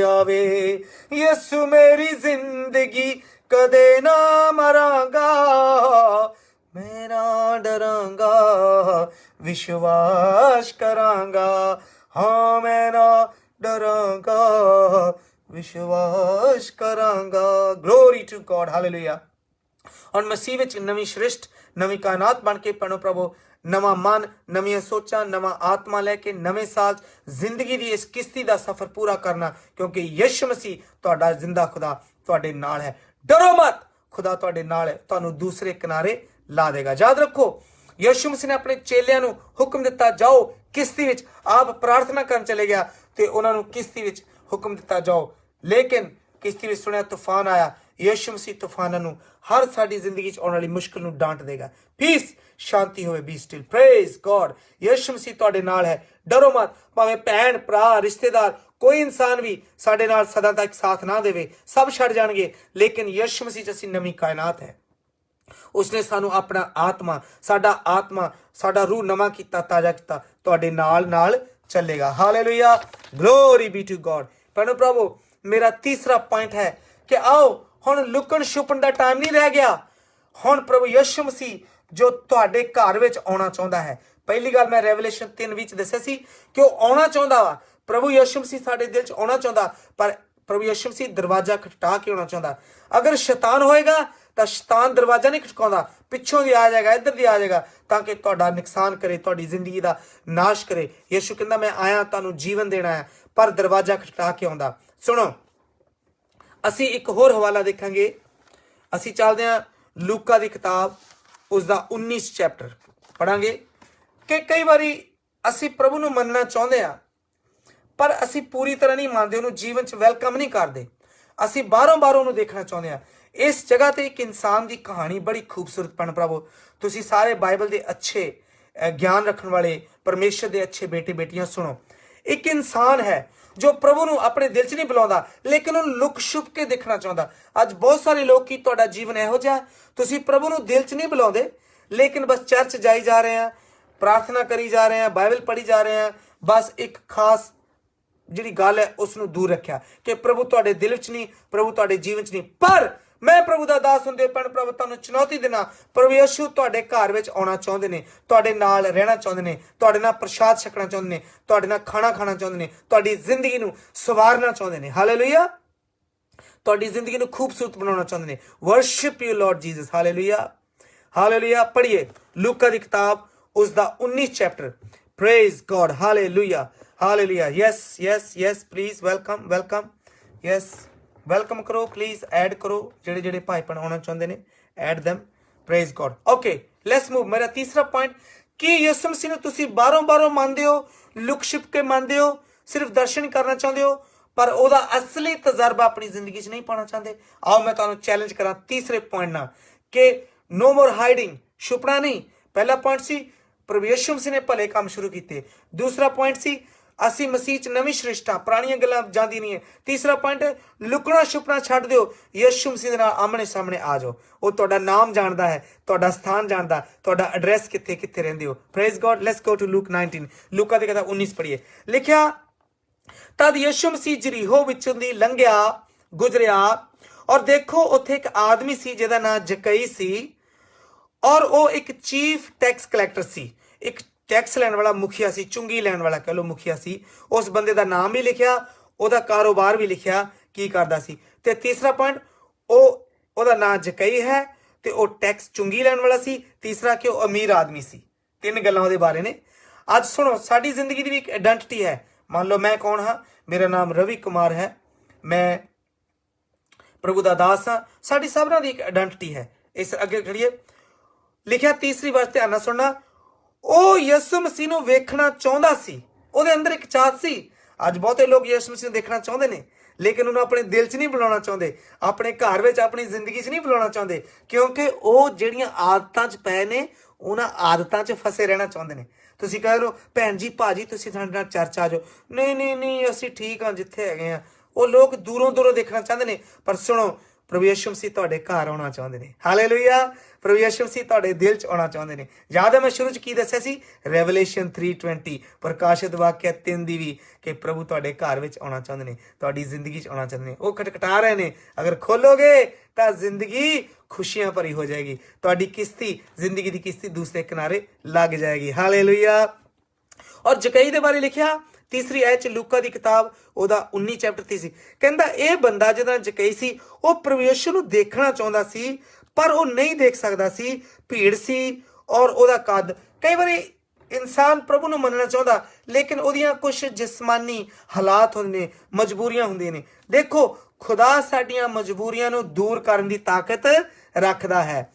ਆਵੇ। ਯਿਸੂ ਮੇਰੀ ਜ਼ਿੰਦਗੀ, ਕਦੇ ਨਾ ਮਰਾਂਗਾ। ਮੈਂ ਨਾ ਡਰਾਂਗਾ, ਵਿਸ਼ਵਾਸ ਕਰਾਂਗਾ। ਹਾਂ ਮੈਂ ਨਾ ਡਰਾਂਗਾ, ਵਿਸ਼ਵਾਸ ਕਰਾਂਗਾ। Glory to God. ਹਾਲੇਲੂਇਆ। ਹੁਣ ਮਸੀਹ ਵਿੱਚ ਨਵੀਂ ਸ੍ਰਿਸ਼ਟ, ਨਵੀਂ ਕਾਇਨਾਤ ਬਣ ਕੇ ਪਣੋ ਪ੍ਰਭੂ। ਨਵਾਂ ਮਨ, ਨਵੀਆਂ ਸੋਚਾਂ, ਨਵਾਂ ਆਤਮਾ ਲੈ ਕੇ ਨਵੇਂ ਸਾਲ ਜ਼ਿੰਦਗੀ ਦੀ ਇਸ ਕਿਸ਼ਤੀ ਦਾ ਸਫ਼ਰ ਪੂਰਾ ਕਰਨਾ, ਕਿਉਂਕਿ ਯਿਸੂ ਮਸੀਹ ਤੁਹਾਡਾ ਜ਼ਿੰਦਾ ਖੁਦਾ ਤੁਹਾਡੇ ਨਾਲ ਹੈ। ਡਰੋ ਮਤ, ਖੁਦਾ ਤੁਹਾਡੇ ਨਾਲ ਹੈ, ਤੁਹਾਨੂੰ ਦੂਸਰੇ ਕਿਨਾਰੇ ਲਾ ਦੇਗਾ। ਯਾਦ ਰੱਖੋ, ਯਿਸੂ ਮਸੀਹ ਨੇ ਆਪਣੇ ਚੇਲਿਆਂ ਨੂੰ ਹੁਕਮ ਦਿੱਤਾ, ਜਾਓ ਕਿਸ਼ਤੀ ਵਿੱਚ। ਆਪ ਪ੍ਰਾਰਥਨਾ ਕਰਨ ਚਲੇ ਗਿਆ ਤੇ ਉਹਨਾਂ ਨੂੰ ਕਿਸ਼ਤੀ ਵਿੱਚ ਹੁਕਮ ਦਿੱਤਾ, ਜਾਓ। ਲੇਕਿਨ ਕਿਸ਼ਤੀ ਵਿੱਚ ਸੁਣਿਆ ਤੂਫਾਨ ਆਇਆ। ਯਿਸੂ ਮਸੀਹ ਤੂਫਾਨਾਂ ਨੂੰ, ਹਰ ਸਾਡੀ ਜ਼ਿੰਦਗੀ 'ਚ ਆਉਣ ਵਾਲੀ ਮੁਸ਼ਕਿਲ ਨੂੰ ਡਾਂਟ ਦੇਗਾ। ਪੀਸ, ਸ਼ਾਂਤੀ ਹੋਵੇ, ਬੀ ਸਟਿਲ। Praise god. ਯਿਸੂ ਮਸੀਹ ਤੁਹਾਡੇ ਨਾਲ ਹੈ, ਡਰੋ ਮਤ। ਭਾਵੇਂ ਭੈਣ, ਭਰਾ, ਰਿਸ਼ਤੇਦਾਰ, ਕੋਈ ਇਨਸਾਨ ਵੀ ਸਾਡੇ ਨਾਲ ਸਦਾ ਤੱਕ ਸਾਥ ਨਾ ਦੇਵੇ, ਸਭ ਛੱਡ ਜਾਣਗੇ, ਲੇਕਿਨ ਯਿਸੂ ਮਸੀਹ 'ਚ ਅਸੀਂ ਨਵੀਂ ਕਾਇਨਾਤ ਹੈ। ਉਸਨੇ ਸਾਨੂੰ ਆਪਣਾ ਆਤਮਾ, ਸਾਡਾ ਰੂਹ ਨਵਾਂ ਕੀਤਾ, ਤਾਜ਼ਾ ਕੀਤਾ, ਤੁਹਾਡੇ ਨਾਲ ਚੱਲੇਗਾ। Hallelujah. Glory be to God. ਭੈਣੋ ਪ੍ਰਭੂ, ਮੇਰਾ ਤੀਸਰਾ ਪੁਆਇੰਟ ਹੈ ਕਿ ਆਓ ਹੁਣ ਲੁਕਣ ਛੁਪਣ ਦਾ ਟਾਈਮ ਨਹੀਂ ਰਹਿ ਗਿਆ। ਹੁਣ ਪ੍ਰਭੂ ਯਿਸੂ ਮਸੀਹ ਜੋ ਤੁਹਾਡੇ ਘਰ ਵਿੱਚ ਆਉਣਾ ਚਾਹੁੰਦਾ ਹੈ। ਪਹਿਲੀ ਗੱਲ ਮੈਂ ਰੈਵਲੇਸ਼ਨ 3 ਵਿੱਚ ਦੱਸਿਆ ਸੀ ਕਿ ਉਹ ਆਉਣਾ ਚਾਹੁੰਦਾ ਵਾ। ਪ੍ਰਭੂ ਯਿਸੂ ਮਸੀਹ ਸਾਡੇ ਦਿਲ 'ਚ ਆਉਣਾ ਚਾਹੁੰਦਾ, ਪਰ ਪ੍ਰਭੂ ਯਿਸੂ ਮਸੀਹ ਦਰਵਾਜ਼ਾ ਖਟਖਟਾ ਕੇ ਆਉਣਾ ਚਾਹੁੰਦਾ। ਅਗਰ ਸ਼ੈਤਾਨ ਹੋਏਗਾ ਤਾਂ ਸ਼ੈਤਾਨ ਦਰਵਾਜ਼ਾ ਨਹੀਂ ਖਟਕਾਉਂਦਾ, ਪਿੱਛੋਂ ਦੀ ਆ ਜਾਏਗਾ, ਇੱਧਰ ਦੀ ਆ ਜਾਏਗਾ, ਤਾਂ ਕਿ ਤੁਹਾਡਾ ਨੁਕਸਾਨ ਕਰੇ, ਤੁਹਾਡੀ ਜ਼ਿੰਦਗੀ ਦਾ ਨਾਸ਼ ਕਰੇ। ਯਿਸੂ ਕਹਿੰਦਾ ਮੈਂ ਆਇਆ ਤੁਹਾਨੂੰ ਜੀਵਨ ਦੇਣਾ ਹੈ, ਪਰ ਦਰਵਾਜ਼ਾ ਖਟਖਟਾ ਕੇ ਆਉਂਦਾ। ਸੁਣੋ, ਅਸੀਂ ਇੱਕ ਹੋਰ ਹਵਾਲਾ ਦੇਖਾਂਗੇ। ਅਸੀਂ ਚੱਲਦੇ ਹਾਂ ਲੂਕਾ ਦੀ ਕਿਤਾਬ, ਉਸਦਾ 19 ਚੈਪਟਰ ਪੜਾਂਗੇ ਕਿ ਕਈ ਵਾਰੀ ਅਸੀਂ ਪ੍ਰਭੂ ਨੂੰ ਮੰਨਣਾ ਚਾਹੁੰਦੇ ਹਾਂ, ਪਰ ਅਸੀਂ ਪੂਰੀ ਤਰ੍ਹਾਂ ਨਹੀਂ ਮੰਨਦੇ, ਉਹਨੂੰ ਜੀਵਨ 'ਚ ਵੈਲਕਮ ਨਹੀਂ ਕਰਦੇ। ਅਸੀਂ ਬਾਹਰੋਂ ਉਹਨੂੰ ਦੇਖਣਾ ਚਾਹੁੰਦੇ ਹਾਂ। ਇਸ ਜਗ੍ਹਾ ਤੇ ਇੱਕ ਇਨਸਾਨ ਦੀ ਕਹਾਣੀ ਬੜੀ ਖੂਬਸੂਰਤ ਪਣ ਪ੍ਰਭੂ। ਤੁਸੀਂ ਸਾਰੇ ਬਾਈਬਲ ਦੇ ਅੱਛੇ ਗਿਆਨ ਰੱਖਣ ਵਾਲੇ, ਪਰਮੇਸ਼ਰ ਦੇ ਅੱਛੇ ਬੇਟੇ ਬੇਟੀਆਂ, ਸੁਣੋ। ਇੱਕ ਇਨਸਾਨ ਹੈ ਜੋ ਪ੍ਰਭੂ ਨੂੰ ਆਪਣੇ ਦਿਲ 'ਚ ਨਹੀਂ ਬੁਲਾਉਂਦਾ, ਲੇਕਿਨ ਉਹਨੂੰ ਲੁਕ ਛੁਪ ਕੇ ਦੇਖਣਾ ਚਾਹੁੰਦਾ। ਅੱਜ ਬਹੁਤ ਸਾਰੇ ਲੋਕ, ਕੀ ਤੁਹਾਡਾ ਜੀਵਨ ਇਹੋ ਜਿਹਾ, ਤੁਸੀਂ ਪ੍ਰਭੂ ਨੂੰ ਦਿਲ 'ਚ ਨਹੀਂ ਬੁਲਾਉਂਦੇ, ਲੇਕਿਨ ਬਸ ਚਰਚ ਜਾਈ ਜਾ ਰਹੇ ਆ, ਪ੍ਰਾਰਥਨਾ ਕਰੀ ਜਾ ਰਹੇ ਆ, ਬਾਈਬਲ ਪੜ੍ਹੀ ਜਾ ਰਹੇ ਆ, ਬਸ ਇੱਕ ਖਾਸ ਜਿਹੜੀ ਗੱਲ ਹੈ ਉਸ ਨੂੰ ਦੂਰ ਰੱਖਿਆ ਕਿ ਪ੍ਰਭੂ ਤੁਹਾਡੇ ਦਿਲ 'ਚ ਨਹੀਂ, ਪ੍ਰਭੂ ਤੁਹਾਡੇ ਜੀਵਨ 'ਚ ਨਹੀਂ। ਪਰ ਮੈਂ ਪ੍ਰਭੂ ਦਾ ਦਾਸ ਹੁੰਦੇ ਭੈਣ ਪ੍ਰਭੂ ਤੁਹਾਨੂੰ ਚੁਣੌਤੀ ਦੇਣਾ, ਪ੍ਰਭੂ ਯਿਸੂ ਤੁਹਾਡੇ ਘਰ ਵਿੱਚ ਆਉਣਾ ਚਾਹੁੰਦੇ ਨੇ, ਤੁਹਾਡੇ ਨਾਲ ਰਹਿਣਾ ਚਾਹੁੰਦੇ ਨੇ, ਤੁਹਾਡੇ ਨਾਲ ਪ੍ਰਸ਼ਾਦ ਛਕਣਾ ਚਾਹੁੰਦੇ ਨੇ, ਤੁਹਾਡੇ ਨਾਲ ਖਾਣਾ ਖਾਣਾ ਚਾਹੁੰਦੇ ਨੇ, ਤੁਹਾਡੀ ਜ਼ਿੰਦਗੀ ਨੂੰ ਸਵਾਰਨਾ ਚਾਹੁੰਦੇ ਨੇ। ਹਾਲੇਲੂਇਆ। ਤੁਹਾਡੀ ਜ਼ਿੰਦਗੀ ਨੂੰ ਖੂਬਸੂਰਤ ਬਣਾਉਣਾ ਚਾਹੁੰਦੇ ਨੇ। Worship you Lord Jesus. Hallelujah. Hallelujah. ਪੜ੍ਹੀਏ ਲੂਕਾ ਦੀ ਕਿਤਾਬ, ਉਸਦਾ 19 chapter. Praise God. Hallelujah. Hallelujah. Yes please welcome. Yes welcome ਕਰੋ, ਪਲੀਜ਼ ਐਡ ਕਰੋ, ਜਿਹੜੇ ਭਾਈ ਭੈਣ ਆਉਣਾ ਚਾਹੁੰਦੇ ਨੇ, add them। Praise God. Okay, let's move. ਮੇਰਾ ਤੀਸਰਾ ਪੁਆਇੰਟ, ਕਿ ਯਿਸੂ ਮਸੀਹ ਨੂੰ ਤੁਸੀਂ ਬਾਹਰੋਂ ਮੰਨਦੇ ਹੋ, ਲੁਕ ਛਿਪ ਕੇ ਮੰਨਦੇ ਹੋ, ਸਿਰਫ ਦਰਸ਼ਨ ਕਰਨਾ ਚਾਹੁੰਦੇ ਹੋ, ਪਰ ਉਹਦਾ ਅਸਲੀ ਤਜਰਬਾ ਆਪਣੀ ਜ਼ਿੰਦਗੀ 'ਚ ਨਹੀਂ ਪਾਉਣਾ ਚਾਹੁੰਦੇ। ਆਓ ਮੈਂ ਤੁਹਾਨੂੰ ਚੈਲੰਜ ਕਰਾਂ ਤੀਸਰੇ ਪੁਆਇੰਟ ਨਾਲ ਕਿ ਨੋ ਮੋਰ ਹਾਈਡਿੰਗ, ਛੁਪਣਾ ਨਹੀਂ। ਪਹਿਲਾ ਪੁਆਇੰਟ ਸੀ ਪ੍ਰਭੂ ਯਿਸੂ ਮਸੀਹ ਨੇ ਭਲੇ ਕੰਮ ਸ਼ੁਰੂ ਕੀਤੇ। ਦੂਸਰਾ ਪੁਆਇੰਟ ਸੀ ਅਸੀਂ ਮਸੀਹ 'ਚ ਨਵੀਂ ਸ੍ਰਿਸ਼ਟਾ, ਪੁਰਾਣੀਆਂ ਗੱਲਾਂ ਜਾਂਦੀ ਨਹੀਂ ਹੈ। ਤੀਸਰਾ ਪੁਆਇੰਟ, ਲੁਕਣਾ ਛੁਪਣਾ ਛੱਡ ਦਿਓ, ਯਿਸੂ ਮਸੀਹ ਦੇ ਨਾਲ ਆਮਣੇ ਸਾਹਮਣੇ ਆ ਜਾਓ। ਉਹ ਤੁਹਾਡਾ ਨਾਮ ਜਾਣਦਾ ਹੈ, ਤੁਹਾਡਾ ਸਥਾਨ ਜਾਣਦਾ, ਤੁਹਾਡਾ ਐਡਰੈਸ ਕਿੱਥੇ ਰਹਿੰਦੇ ਹੋ। Praise God. Let's go to Luke 19। ਲੂਕਾ ਦੀ ਕਿਤਾਬ 19 ਪੜ੍ਹੀਏ। ਲਿਖਿਆ, ਤਦ ਯਿਸੂ ਮਸੀਹ ਜਰੀਹੋ ਵਿੱਚੋਂ ਦੀ ਗੁਜ਼ਰਿਆ, ਔਰ ਦੇਖੋ ਉੱਥੇ ਇੱਕ ਆਦਮੀ ਸੀ ਜਿਹਦਾ ਨਾਂ ਜ਼ਕਈ ਸੀ, ਔਰ ਉਹ ਇੱਕ ਚੀਫ ਟੈਕਸ ਕਲੈਕਟਰ ਸੀ, ਇੱਕ ਟੈਕਸ ਲੈਣ ਵਾਲਾ ਮੁਖੀਆ ਸੀ, ਚੁੰਗੀ ਲੈਣ ਵਾਲਾ ਕਹਿ ਲਓ ਮੁਖੀਆ ਸੀ। ਉਸ ਬੰਦੇ ਦਾ ਨਾਮ ਵੀ ਲਿਖਿਆ, ਉਹਦਾ ਕਾਰੋਬਾਰ ਵੀ ਲਿਖਿਆ, ਕੀ ਕਰਦਾ ਸੀ। ਤੇ ਤੀਸਰਾ ਪੁਆਇੰਟ, ਉਹਦਾ ਨਾਂ ਜ਼ਕਈ ਹੈ ਤੇ ਉਹ ਟੈਕਸ ਚੁੰਗੀ ਲੈਣ ਵਾਲਾ ਸੀ। ਤੀਸਰਾ ਕਿ ਉਹ ਅਮੀਰ ਆਦਮੀ ਸੀ। 3 ਗੱਲਾਂ ਉਹਦੇ ਬਾਰੇ ਨੇ। ਅੱਜ ਸੁਣੋ, ਸਾਡੀ ਜ਼ਿੰਦਗੀ ਦੀ ਵੀ ਇੱਕ ਆਇਡੈਂਟੀਟੀ ਹੈ। मान लो मैं कौन हाँ, मेरा नाम रवि कुमार है, मैं प्रभु दा दास हाँ। साडी सबना दी एक आइडेंटिटी है। इस अगे खड़िए लिखिया तीसरी वर्स ध्यान नाल सुनना। ਉਹ ਯਿਸੂ ਮਸੀਹ ਨੂੰ ਵੇਖਣਾ ਚਾਹੁੰਦਾ ਸੀ, ਉਹਦੇ ਅੰਦਰ ਇੱਕ ਚਾਹਤ ਸੀ। ਅੱਜ ਬਹੁਤੇ ਲੋਕ ਯਿਸੂ ਮਸੀਹ ਨੂੰ ਦੇਖਣਾ ਚਾਹੁੰਦੇ ਨੇ, ਲੇਕਿਨ ਉਹਨੂੰ ਆਪਣੇ ਦਿਲ 'ਚ ਨਹੀਂ ਬੁਲਾਉਣਾ ਚਾਹੁੰਦੇ, ਆਪਣੇ ਘਰ ਵਿੱਚ ਆਪਣੀ ਜ਼ਿੰਦਗੀ 'ਚ ਨਹੀਂ ਬੁਲਾਉਣਾ ਚਾਹੁੰਦੇ, ਕਿਉਂਕਿ ਉਹ ਜਿਹੜੀਆਂ ਆਦਤਾਂ 'ਚ ਪਏ ਨੇ ਉਹਨਾਂ ਆਦਤਾਂ 'ਚ ਫਸੇ ਰਹਿਣਾ ਚਾਹੁੰਦੇ ਨੇ। ਤੁਸੀਂ ਕਹਿ ਰਹੇ ਹੋ ਭੈਣ ਜੀ ਭਾਜੀ ਤੁਸੀਂ ਸਾਡੇ ਨਾਲ ਚਰਚ ਆ ਜਾਓ, ਨਹੀਂ ਨਹੀਂ ਨਹੀਂ ਅਸੀਂ ਠੀਕ ਹਾਂ ਜਿੱਥੇ ਹੈਗੇ ਆ। ਉਹ ਲੋਕ ਦੂਰੋਂ ਦੂਰੋਂ ਦੇਖਣਾ ਚਾਹੁੰਦੇ ਨੇ। ਪਰ ਸੁਣੋ, ਪ੍ਰਭੂ ਯਿਸੂ ਮਸੀਹ ਤੁਹਾਡੇ ਘਰ ਆਉਣਾ ਚਾਹੁੰਦੇ ਨੇ। ਹਾਲੇਲੂਇਆ। ਪ੍ਰਭੂ ਯਿਸੂ ਮਸੀਹ ਤੁਹਾਡੇ ਦਿਲ 'ਚ ਆਉਣਾ ਚਾਹੁੰਦੇ ਨੇ। ਯਾਦ ਹੈ ਮੈਂ ਸ਼ੁਰੂ 'ਚ ਕੀ ਦੱਸਿਆ ਸੀ? ਰੈਵਲੇਸ਼ਨ 3:20 ਪ੍ਰਕਾਸ਼ਿਤ ਵਾਕਿਆ 3 ਦੀ ਵੀ, ਕਿ ਪ੍ਰਭੂ ਤੁਹਾਡੇ ਘਰ ਵਿੱਚ ਆਉਣਾ ਚਾਹੁੰਦੇ ਨੇ, ਤੁਹਾਡੀ ਜ਼ਿੰਦਗੀ 'ਚ ਆਉਣਾ ਚਾਹੁੰਦੇ ਨੇ। ਉਹ ਖਟਖਟਾ ਰਹੇ ਨੇ, ਅਗਰ ਖੋਲੋਗੇ ਤਾਂ ਜ਼ਿੰਦਗੀ ਖੁਸ਼ੀਆਂ ਭਰੀ ਹੋ ਜਾਏਗੀ। ਤੁਹਾਡੀ ਕਿਸ਼ਤੀ, ਜ਼ਿੰਦਗੀ ਦੀ ਕਿਸ਼ਤੀ ਦੂਸਰੇ ਕਿਨਾਰੇ ਲੱਗ ਜਾਏਗੀ। ਹਾਲੇਲੂਇਆ। ਔਰ ਜਕਈ ਦੇ ਬਾਰੇ ਲਿਖਿਆ तीसरी आयत लूका की किताब ਉਹਦਾ 19 ਚੈਪਟਰ 'ਤੇ ਸੀ। ਕਹਿੰਦਾ ਇਹ ਬੰਦਾ ਜਿਹਦਾ ਜਕਈ ਸੀ ਉਹ ਪ੍ਰਭੂ ਯਿਸੂ ਨੂੰ ਦੇਖਣਾ ਚਾਹੁੰਦਾ ਸੀ, ਪਰ ਉਹ ਨਹੀਂ ਦੇਖ ਸਕਦਾ ਸੀ, ਭੀੜ ਸੀ ਔਰ ਉਹਦਾ ਕੱਦ। ਕਈ ਵਾਰੀ ਇਨਸਾਨ ਪ੍ਰਭੂ ਨੂੰ ਮੰਨਣਾ ਚਾਹੁੰਦਾ, ਲੇਕਿਨ ਉਹਦੀਆਂ ਕੁਝ ਜਿਸਮਾਨੀ ਹਾਲਾਤ ਹੁੰਦੇ ਨੇ, ਮਜਬੂਰੀਆਂ ਹੁੰਦੀਆਂ ਨੇ। ਦੇਖੋ, ਖੁਦਾ ਸਾਡੀਆਂ ਮਜਬੂਰੀਆਂ ਨੂੰ ਦੂਰ ਕਰਨ ਦੀ ਤਾਕਤ ਰੱਖਦਾ ਹੈ।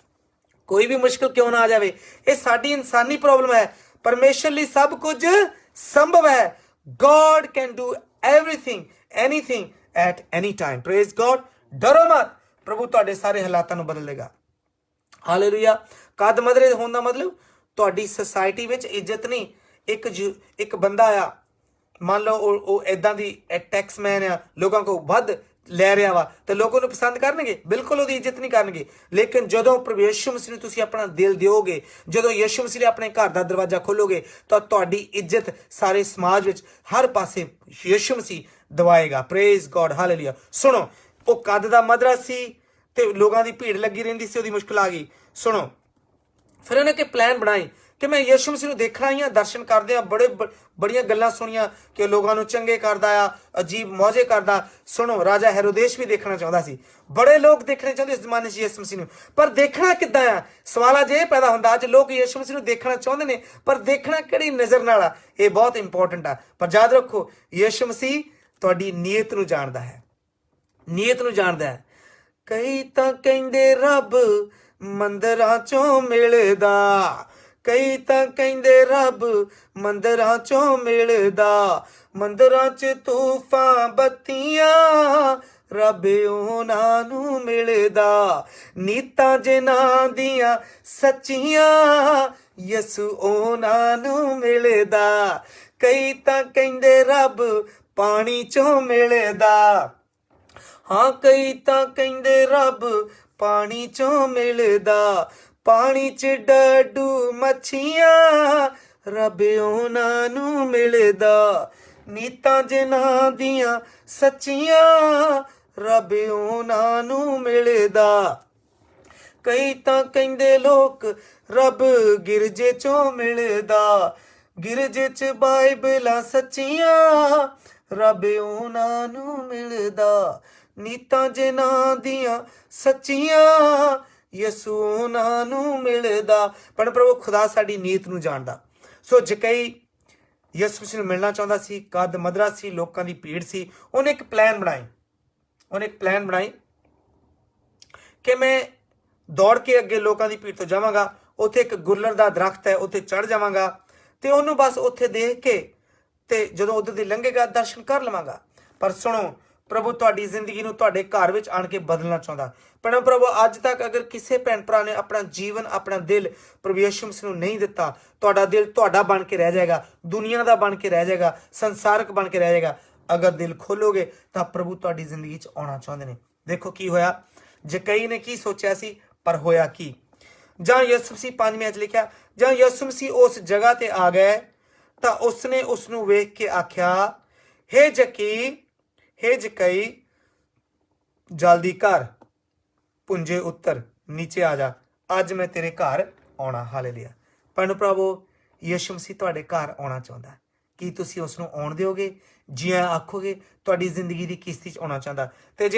ਕੋਈ ਵੀ ਮੁਸ਼ਕਿਲ ਕਿਉਂ ਨਾ ਆ ਜਾਵੇ, ਇਹ ਸਾਡੀ ਇਨਸਾਨੀ ਪ੍ਰੋਬਲਮ ਹੈ। ਪਰਮੇਸ਼ਰ ਲਈ ਸਭ ਕੁਝ ਸੰਭਵ ਹੈ। God can do everything, anything at any time. Praise God. ਡਰੋ ਮਤ, ਪ੍ਰਭੂ ਤੁਹਾਡੇ ਸਾਰੇ ਹਾਲਾਤਾਂ ਨੂੰ ਬਦਲ ਦੇਗਾ। ਹਾਲੇਲੂਇਆ। ਕੱਦ ਮਧਰੇ ਹੋਣ ਦਾ ਮਤਲਬ ਤੁਹਾਡੀ ਸੋਸਾਇਟੀ ਵਿੱਚ ਇੱਜ਼ਤ ਨਹੀਂ। ਇੱਕ ਬੰਦਾ ਆ, ਮੰਨ ਲਓ ਉਹ ਇਦਾਂ ਦੀ ਟੈਕਸਮੈਨ ਆ, ਲੋਕਾਂ ਕੋਲ ਵੱਧ ਲੈ ਰਿਹਾ ਵਾ, ਤੇ ਲੋਕ ਉਹਨੂੰ ਪਸੰਦ ਕਰਨਗੇ? ਬਿਲਕੁਲ ਉਹਦੀ ਇੱਜ਼ਤ ਨਹੀਂ ਕਰਨਗੇ। ਲੇਕਿਨ ਜਦੋਂ ਪ੍ਰਭੂ ਯਿਸੂ ਮਸੀਹ ਨੂੰ ਤੁਸੀਂ ਆਪਣਾ ਦਿਲ ਦਿਓਗੇ, ਜਦੋਂ ਯਿਸੂ ਮਸੀਹ ਲਈ ਆਪਣੇ ਘਰ ਦਾ ਦਰਵਾਜ਼ਾ ਖੋਲੋਗੇ, ਤਾਂ ਤੁਹਾਡੀ ਇੱਜ਼ਤ ਸਾਰੇ ਸਮਾਜ ਵਿੱਚ ਹਰ ਪਾਸੇ ਯਿਸੂ ਮਸੀਹ ਦਵਾਏਗਾ। Praise God. ਹਾਲੇਲੂਇਆ। ਸੁਣੋ, ਉਹ ਕੱਦ ਦਾ ਮਧਰਾ ਸੀ ਤੇ ਲੋਕਾਂ ਦੀ ਭੀੜ ਲੱਗੀ ਰਹਿੰਦੀ ਸੀ, ਉਹਦੀ ਮੁਸ਼ਕਿਲ ਆ ਗਈ। ਸੁਣੋ, ਫਿਰ ਉਹਨੇ ਕਿ ਪਲਾਨ ਬਣਾਈ ਕਿ ਮੈਂ ਯਿਸੂ ਮਸੀਹ ਨੂੰ ਦੇਖਣਾ ਹੀ ਆ, ਦਰਸ਼ਨ ਕਰਦੇ ਆ। ਬੜੀਆਂ ਗੱਲਾਂ ਸੁਣੀਆਂ ਕਿ ਲੋਕਾਂ ਨੂੰ ਚੰਗੇ ਕਰਦਾ ਆ, ਅਜੀਬ ਮੌਜੇ ਕਰਦਾ। ਸੁਣੋ, ਰਾਜਾ ਹੈਰੋਦੇਸ਼ ਵੀ ਦੇਖਣਾ ਚਾਹੁੰਦਾ ਸੀ। ਬੜੇ ਲੋਕ ਦੇਖਣੇ ਚਾਹੁੰਦੇ ਇਸ ਜ਼ਮਾਨੇ 'ਚ ਯਿਸੂ ਮਸੀਹ ਨੂੰ, ਪਰ ਦੇਖਣਾ ਕਿੱਦਾਂ ਆ? ਸਵਾਲ ਅੱਜ ਇਹ ਪੈਦਾ ਹੁੰਦਾ, ਅੱਜ ਲੋਕ ਯਿਸੂ ਮਸੀਹ ਨੂੰ ਦੇਖਣਾ ਚਾਹੁੰਦੇ ਨੇ, ਪਰ ਦੇਖਣਾ ਕਿਹੜੀ ਨਜ਼ਰ ਨਾਲ ਆ? ਇਹ ਬਹੁਤ ਇੰਪੋਰਟੈਂਟ ਆ। ਪਰ ਯਾਦ ਰੱਖੋ, ਯਿਸੂ ਮਸੀਹ ਤੁਹਾਡੀ ਨੀਅਤ ਨੂੰ ਜਾਣਦਾ ਹੈ, ਨੀਅਤ ਨੂੰ ਜਾਣਦਾ ਹੈ। ਕਈ ਤਾਂ ਕਹਿੰਦੇ ਰੱਬ ਮੰਦਰਾਂ 'ਚੋਂ ਮਿਲਦਾ, ਕਈ ਤਾਂ ਕਹਿੰਦੇ ਰੱਬ ਮੰਦਰਾਂ 'ਚੋਂ ਮਿਲਦਾ, ਮੰਦਰਾਂ 'ਚ ਤੂਫਾਨ ਬੱਤੀਆਂ ਰੱਬ ਉਹਨਾਂ ਨੂੰ ਮਿਲਦਾ, ਨੀਤਾਂ ਜਿਨ੍ਹਾਂ ਦੀਆਂ ਸੱਚੀਆਂ ਯਿਸੂ ਉਹਨਾਂ ਨੂੰ ਮਿਲਦਾ। ਕਈ ਤਾਂ ਕਹਿੰਦੇ ਰੱਬ ਪਾਣੀ 'ਚੋਂ ਮਿਲਦਾ, ਹਾਂ ਕਈ ਤਾਂ ਕਹਿੰਦੇ ਰੱਬ ਪਾਣੀ 'ਚੋਂ ਮਿਲਦਾ, ਪਾਣੀ 'ਚ ਡੱਡੂ ਮੱਛੀਆਂ ਰੱਬ ਉਹਨਾਂ ਨੂੰ ਮਿਲਦਾ, ਨੀਤਾਂ ਜਿਨ੍ਹਾਂ ਦੀਆਂ ਸੱਚੀਆਂ ਰੱਬ ਉਹਨਾਂ ਨੂੰ ਮਿਲਦਾ। ਕਈ ਤਾਂ ਕਹਿੰਦੇ ਲੋਕ ਰੱਬ ਗਿਰਜੇ 'ਚੋਂ ਮਿਲਦਾ, ਗਿਰਜੇ 'ਚ ਬਾਈਬਲਾਂ ਸੱਚੀਆਂ ਰੱਬ ਉਹਨਾਂ ਨੂੰ ਮਿਲਦਾ, ਨੀਤਾਂ ਜਿਨ੍ਹਾਂ ਦੀਆਂ ਸੱਚੀਆਂ ਯਿਸੂ ਉਹਨਾਂ ਨੂੰ ਮਿਲਦਾ। ਪਰ ਪ੍ਰਭੂ ਖੁਦਾ ਸਾਡੀ ਨੀਤ ਨੂੰ ਜਾਣਦਾ। ਸੋ ਜਕਈ ਯਿਸੂ ਮਸੀਹ ਨੂੰ ਮਿਲਣਾ ਚਾਹੁੰਦਾ ਸੀ, ਕੱਦ ਮਧਰਾ ਸੀ, ਲੋਕਾਂ ਦੀ ਭੀੜ ਸੀ। ਉਹਨੇ ਇੱਕ ਪਲਾਨ ਬਣਾਈ ਕਿ ਮੈਂ ਦੌੜ ਕੇ ਅੱਗੇ ਲੋਕਾਂ ਦੀ ਭੀੜ ਤੋਂ ਜਾਵਾਂਗਾ, ਉੱਥੇ ਇੱਕ ਗੁਲਰ ਦਾ ਦਰਖਤ ਹੈ, ਉੱਥੇ ਚੜ ਜਾਵਾਂਗਾ ਤੇ ਉਹਨੂੰ ਬਸ ਉੱਥੇ ਦੇਖ ਕੇ ਤੇ ਜਦੋਂ ਉਧਰ ਦੀ ਲੰਘੇਗਾ ਦਰਸ਼ਨ ਕਰ ਲਵਾਂਗਾ। ਪਰ ਸੁਣੋ, ਪ੍ਰਭੂ ਤੁਹਾਡੀ ਜ਼ਿੰਦਗੀ ਨੂੰ ਤੁਹਾਡੇ ਘਰ ਵਿੱਚ ਆਣ ਕੇ ਬਦਲਣਾ ਚਾਹੁੰਦਾ। ਪਰ ਪ੍ਰਭੂ ਅੱਜ ਤੱਕ ਅਗਰ ਕਿਸੇ ਭੈਣ ਭਰਾ ਨੇ ਆਪਣਾ ਜੀਵਨ, ਆਪਣਾ ਦਿਲ ਪ੍ਰਭੂ ਯਿਸੂ ਮਸੀਹ ਨੂੰ ਨਹੀਂ ਦਿੱਤਾ, ਤੁਹਾਡਾ ਦਿਲ ਤੁਹਾਡਾ ਬਣ ਕੇ ਰਹਿ ਜਾਏਗਾ, ਦੁਨੀਆ ਦਾ ਬਣ ਕੇ ਰਹਿ ਜਾਏਗਾ, ਸੰਸਾਰਕ ਬਣ ਕੇ ਰਹਿ ਜਾਏਗਾ। ਅਗਰ ਦਿਲ ਖੋਲੋਗੇ ਤਾਂ ਪ੍ਰਭੂ ਤੁਹਾਡੀ ਜ਼ਿੰਦਗੀ 'ਚ ਆਉਣਾ ਚਾਹੁੰਦੇ ਨੇ। ਦੇਖੋ ਕੀ ਹੋਇਆ, ਜਕਈ ਨੇ ਕੀ ਸੋਚਿਆ ਸੀ, ਪਰ ਹੋਇਆ ਕੀ? ਜਾਂ ਯਿਸੂ ਮਸੀਹ 5ਵੀਂ 'ਚ ਲਿਖਿਆ, ਜਾਂ ਯਿਸੂ ਮਸੀਹ ਉਸ ਜਗ੍ਹਾ ਤੇ ਆ ਗਏ ਤਾਂ ਉਸਨੇ ਉਸ ਨੂੰ ਵੇਖ ਕੇ ਆਖਿਆ, ਹੇ ਜਕਈ ਜਲਦੀ ਕਰ, ਪੁੰਜੇ ਉੱਤਰ, ਨੀਚੇ ਆ ਜਾ, ਅੱਜ ਮੈਂ ਤੇਰੇ ਘਰ ਆਉਣਾ। ਹਾਲੇਲੂਇਆ। ਪਰ ਪ੍ਰਭੂ ਯਿਸੂ ਮਸੀਹ ਤੁਹਾਡੇ ਘਰ ਆਉਣਾ ਚਾਹੁੰਦਾ। ਕੀ ਤੁਸੀਂ ਉਸ ਨੂੰ ਆਉਣ ਦਿਓਗੇ? ਜੀ ਆਖੋਗੇ? ਤੁਹਾਡੀ ਜ਼ਿੰਦਗੀ ਦੀ ਕਿਸ਼ਤੀ 'ਚ ਆਉਣਾ ਚਾਹੁੰਦਾ। ਤੇ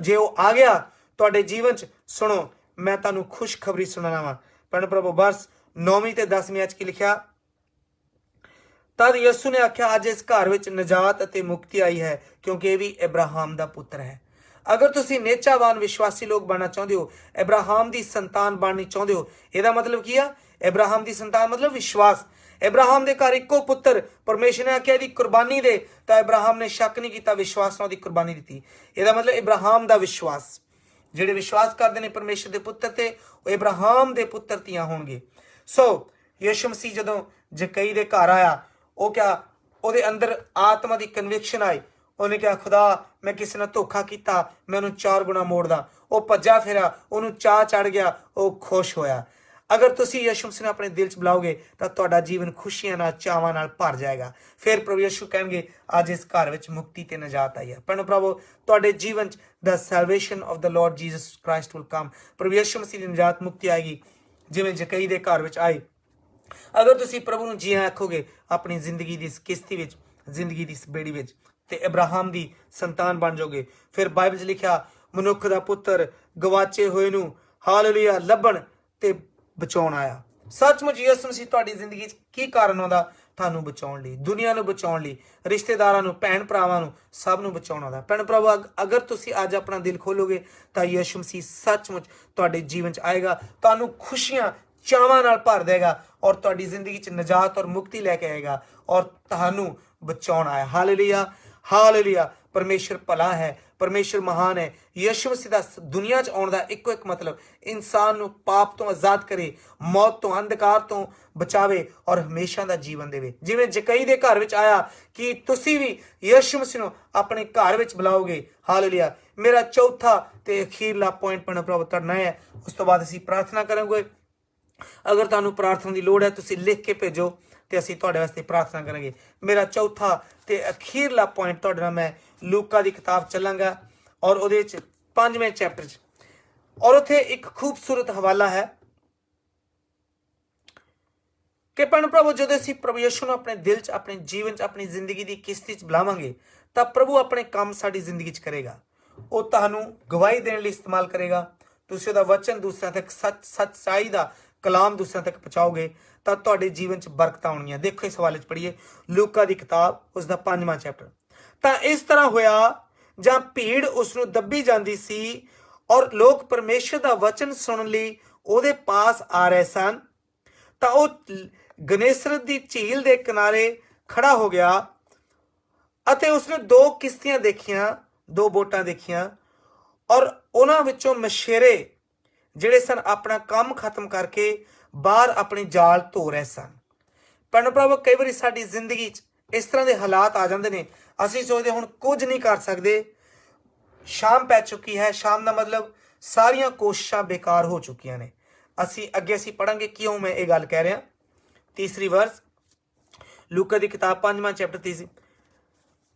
ਜੇ ਉਹ ਆ ਗਿਆ ਤੁਹਾਡੇ ਜੀਵਨ 'ਚ, ਸੁਣੋ ਮੈਂ ਤੁਹਾਨੂੰ ਖੁਸ਼ਖਬਰੀ ਸੁਣਾਉਣਾ ਵਾ। ਪਰ ਪ੍ਰਭੂ ਵਰਸ 9ਵੀਂ ਤੇ 10ਵੀਂ 'ਚ ਕੀ ਲਿਖਿਆ? तद यसु ने आख्या अज इस घर विच नजात अते मुक्ति आई है क्योंकि यह भी इब्राहिम दा पुत्र है। अगर तुसी नेचावान विश्वासी लोग बनना चाहते हो, इब्राहिम दी संतान बननी चाहते हो, ਇਹਦਾ मतलब की है इब्राहिम दी संतान मतलब विश्वास। इब्राहिम दे घर इक्को पुत्र, परमेश्वर ने आख्या दी कुर्बानी दे, तो इब्राहिम ने शक नहीं किया, विश्वास नाल दी कुर्बानी दी। ਇਹਦਾ मतलब इब्राहिम दा विश्वास, ਜਿਹੜੇ विश्वास करते हैं परमेश्वर के पुत्र ते वो इब्राहिम के पुत्र ਧੀਆਂ होणगे। सो यीशु मसीह जदों जकई दे घर आया, वो क्या ਉਹਦੇ अंदर आत्मा की कन्विक्शन आई, ਉਹਨੇ ਕਿਹਾ खुदा मैं किसी ने धोखा किया, मैं उन्होंने 4 गुणा मोड़दा। वो भज्जा फिरा, उन्होंने चाह चढ़ गया, वो खुश होया। अगर तुसी यीशु मसीह ने अपने दिल च बुलाओगे तो तुहाडा जीवन खुशियां नाल चावां नाल भर जाएगा। फिर प्रभु यीशु कहेंगे अज इस घर विच मुक्ति ते नजात आई है। भैणो प्रभु तुहाडे जीवन च the salvation of the Lord Jesus Christ will come. प्रभु यीशु मसीह दी नजात मुक्ति आएगी जिवें जकई दे घर विच आई। अगर तुसी प्रभु नूं जी आखोगे अपनी जिंदगी दी इस किश्ती विच, जिंदगी दी इस बेड़ी विच, ते इब्राहिम दी संतान बन जाओगे। फिर बाइबल च लिखिया मनुख दा पुत्र गवाचे होए नूं हालेलुया लभण ते बचाउण आया। सचमुच यीशु मसीह तुहाडी जिंदगी च की कारण आउंदा? ਤੁਹਾਨੂੰ बचाउण लई, दुनिया नूं बचाउण लई, रिश्तेदारां नूं, भैण भरावां नूं, सब नूं बचाउण आउंदा। भैण भरावो अगर तुसी अज अपना दिल खोलोगे तो यीशु मसीह सचमुच तुहाडे जीवन च आएगा, तुहानूं खुशियां चावां नाल भर देगा और तुहाडी जिंदगी च नजात और मुक्ति लैके आएगा और तुहानूं बचाउण आया। Hallelujah hallelujah. परमेश्वर भला है, परमेश्वर महान है। यीशु मसीह दा दुनिया च आउण दा इक्को एक मतलब इंसान नूं पाप तो आजाद करे, मौत तो, अंधकार तो बचावे और हमेशा दा जीवन देवे। जिवें जकई दे घर विच आया कि तुसी भी यीशु मसीह नूं अपने घर विच बुलाओगे। हालेलुया। मेरा चौथा ते अखीरला पॉइंट पढ़ना प्रभु करना है, उस तो बाद असीं प्रार्थना करांगे। अगर तुहानूं प्रार्थना की लोड़ है तुसीं लिख के भेजो तो असीं तुहाडे वास्ते प्रार्थना करेंगे। मेरा चौथा ते अखीरला पॉइंट तुहाडे नाल मैं लूका की किताब चलांगा और उहदे च 5वें चैप्टर च, और उत्थे एक खूबसूरत हवाला है कि भैण प्रभु जदों असीं प्रभु यीशु नूं अपने दिल च, अपने जीवन च, अपनी जिंदगी की किश्ती च बुलावांगे तो प्रभु अपने काम साडी जिंदगी च करेगा। वो तुहानूं गवाही देने लई इस्तेमाल करेगा। तुसीं उहदा वचन दूसरिਆਂ तक सच्चाई दा कलाम दूसरिਆਂ तक पहुँचाओगे तो तुहाडे जीवन च बरकतां आउणगीਆਂ। देखो इस हवाले च पढ़िए लूका की किताब उसका 5वां चैप्टर। तो इस तरह होया जां भीड़ उसनूं दब्बी जांदी सी और लोग परमेश्वर का वचन सुनन लई ਉਹਦੇ पास आ रहे सन, तो वह गनेसरत की झील के किनारे खड़ा हो गया अते उसने 2 किश्तियां देखियां, 2 बोटां देखियां और उन्हां विचों मछेरे जिहड़े सन अपना काम खत्म करके बाहर अपने जाल धो रहे सन। भैण भरावो कई बार साडी जिंदगी इस तरह के हालात आ जाते हैं, असीं सोचते हुण कुछ नहीं कर सकते, शाम पै चुकी है। शाम का मतलब सारियां कोशिशां बेकार हो चुकियां ने। अगे पढ़ांगे क्यों मैं ये गल कह रहा। तीसरी वर्स लूका की किताब 5वां चैप्टर 30।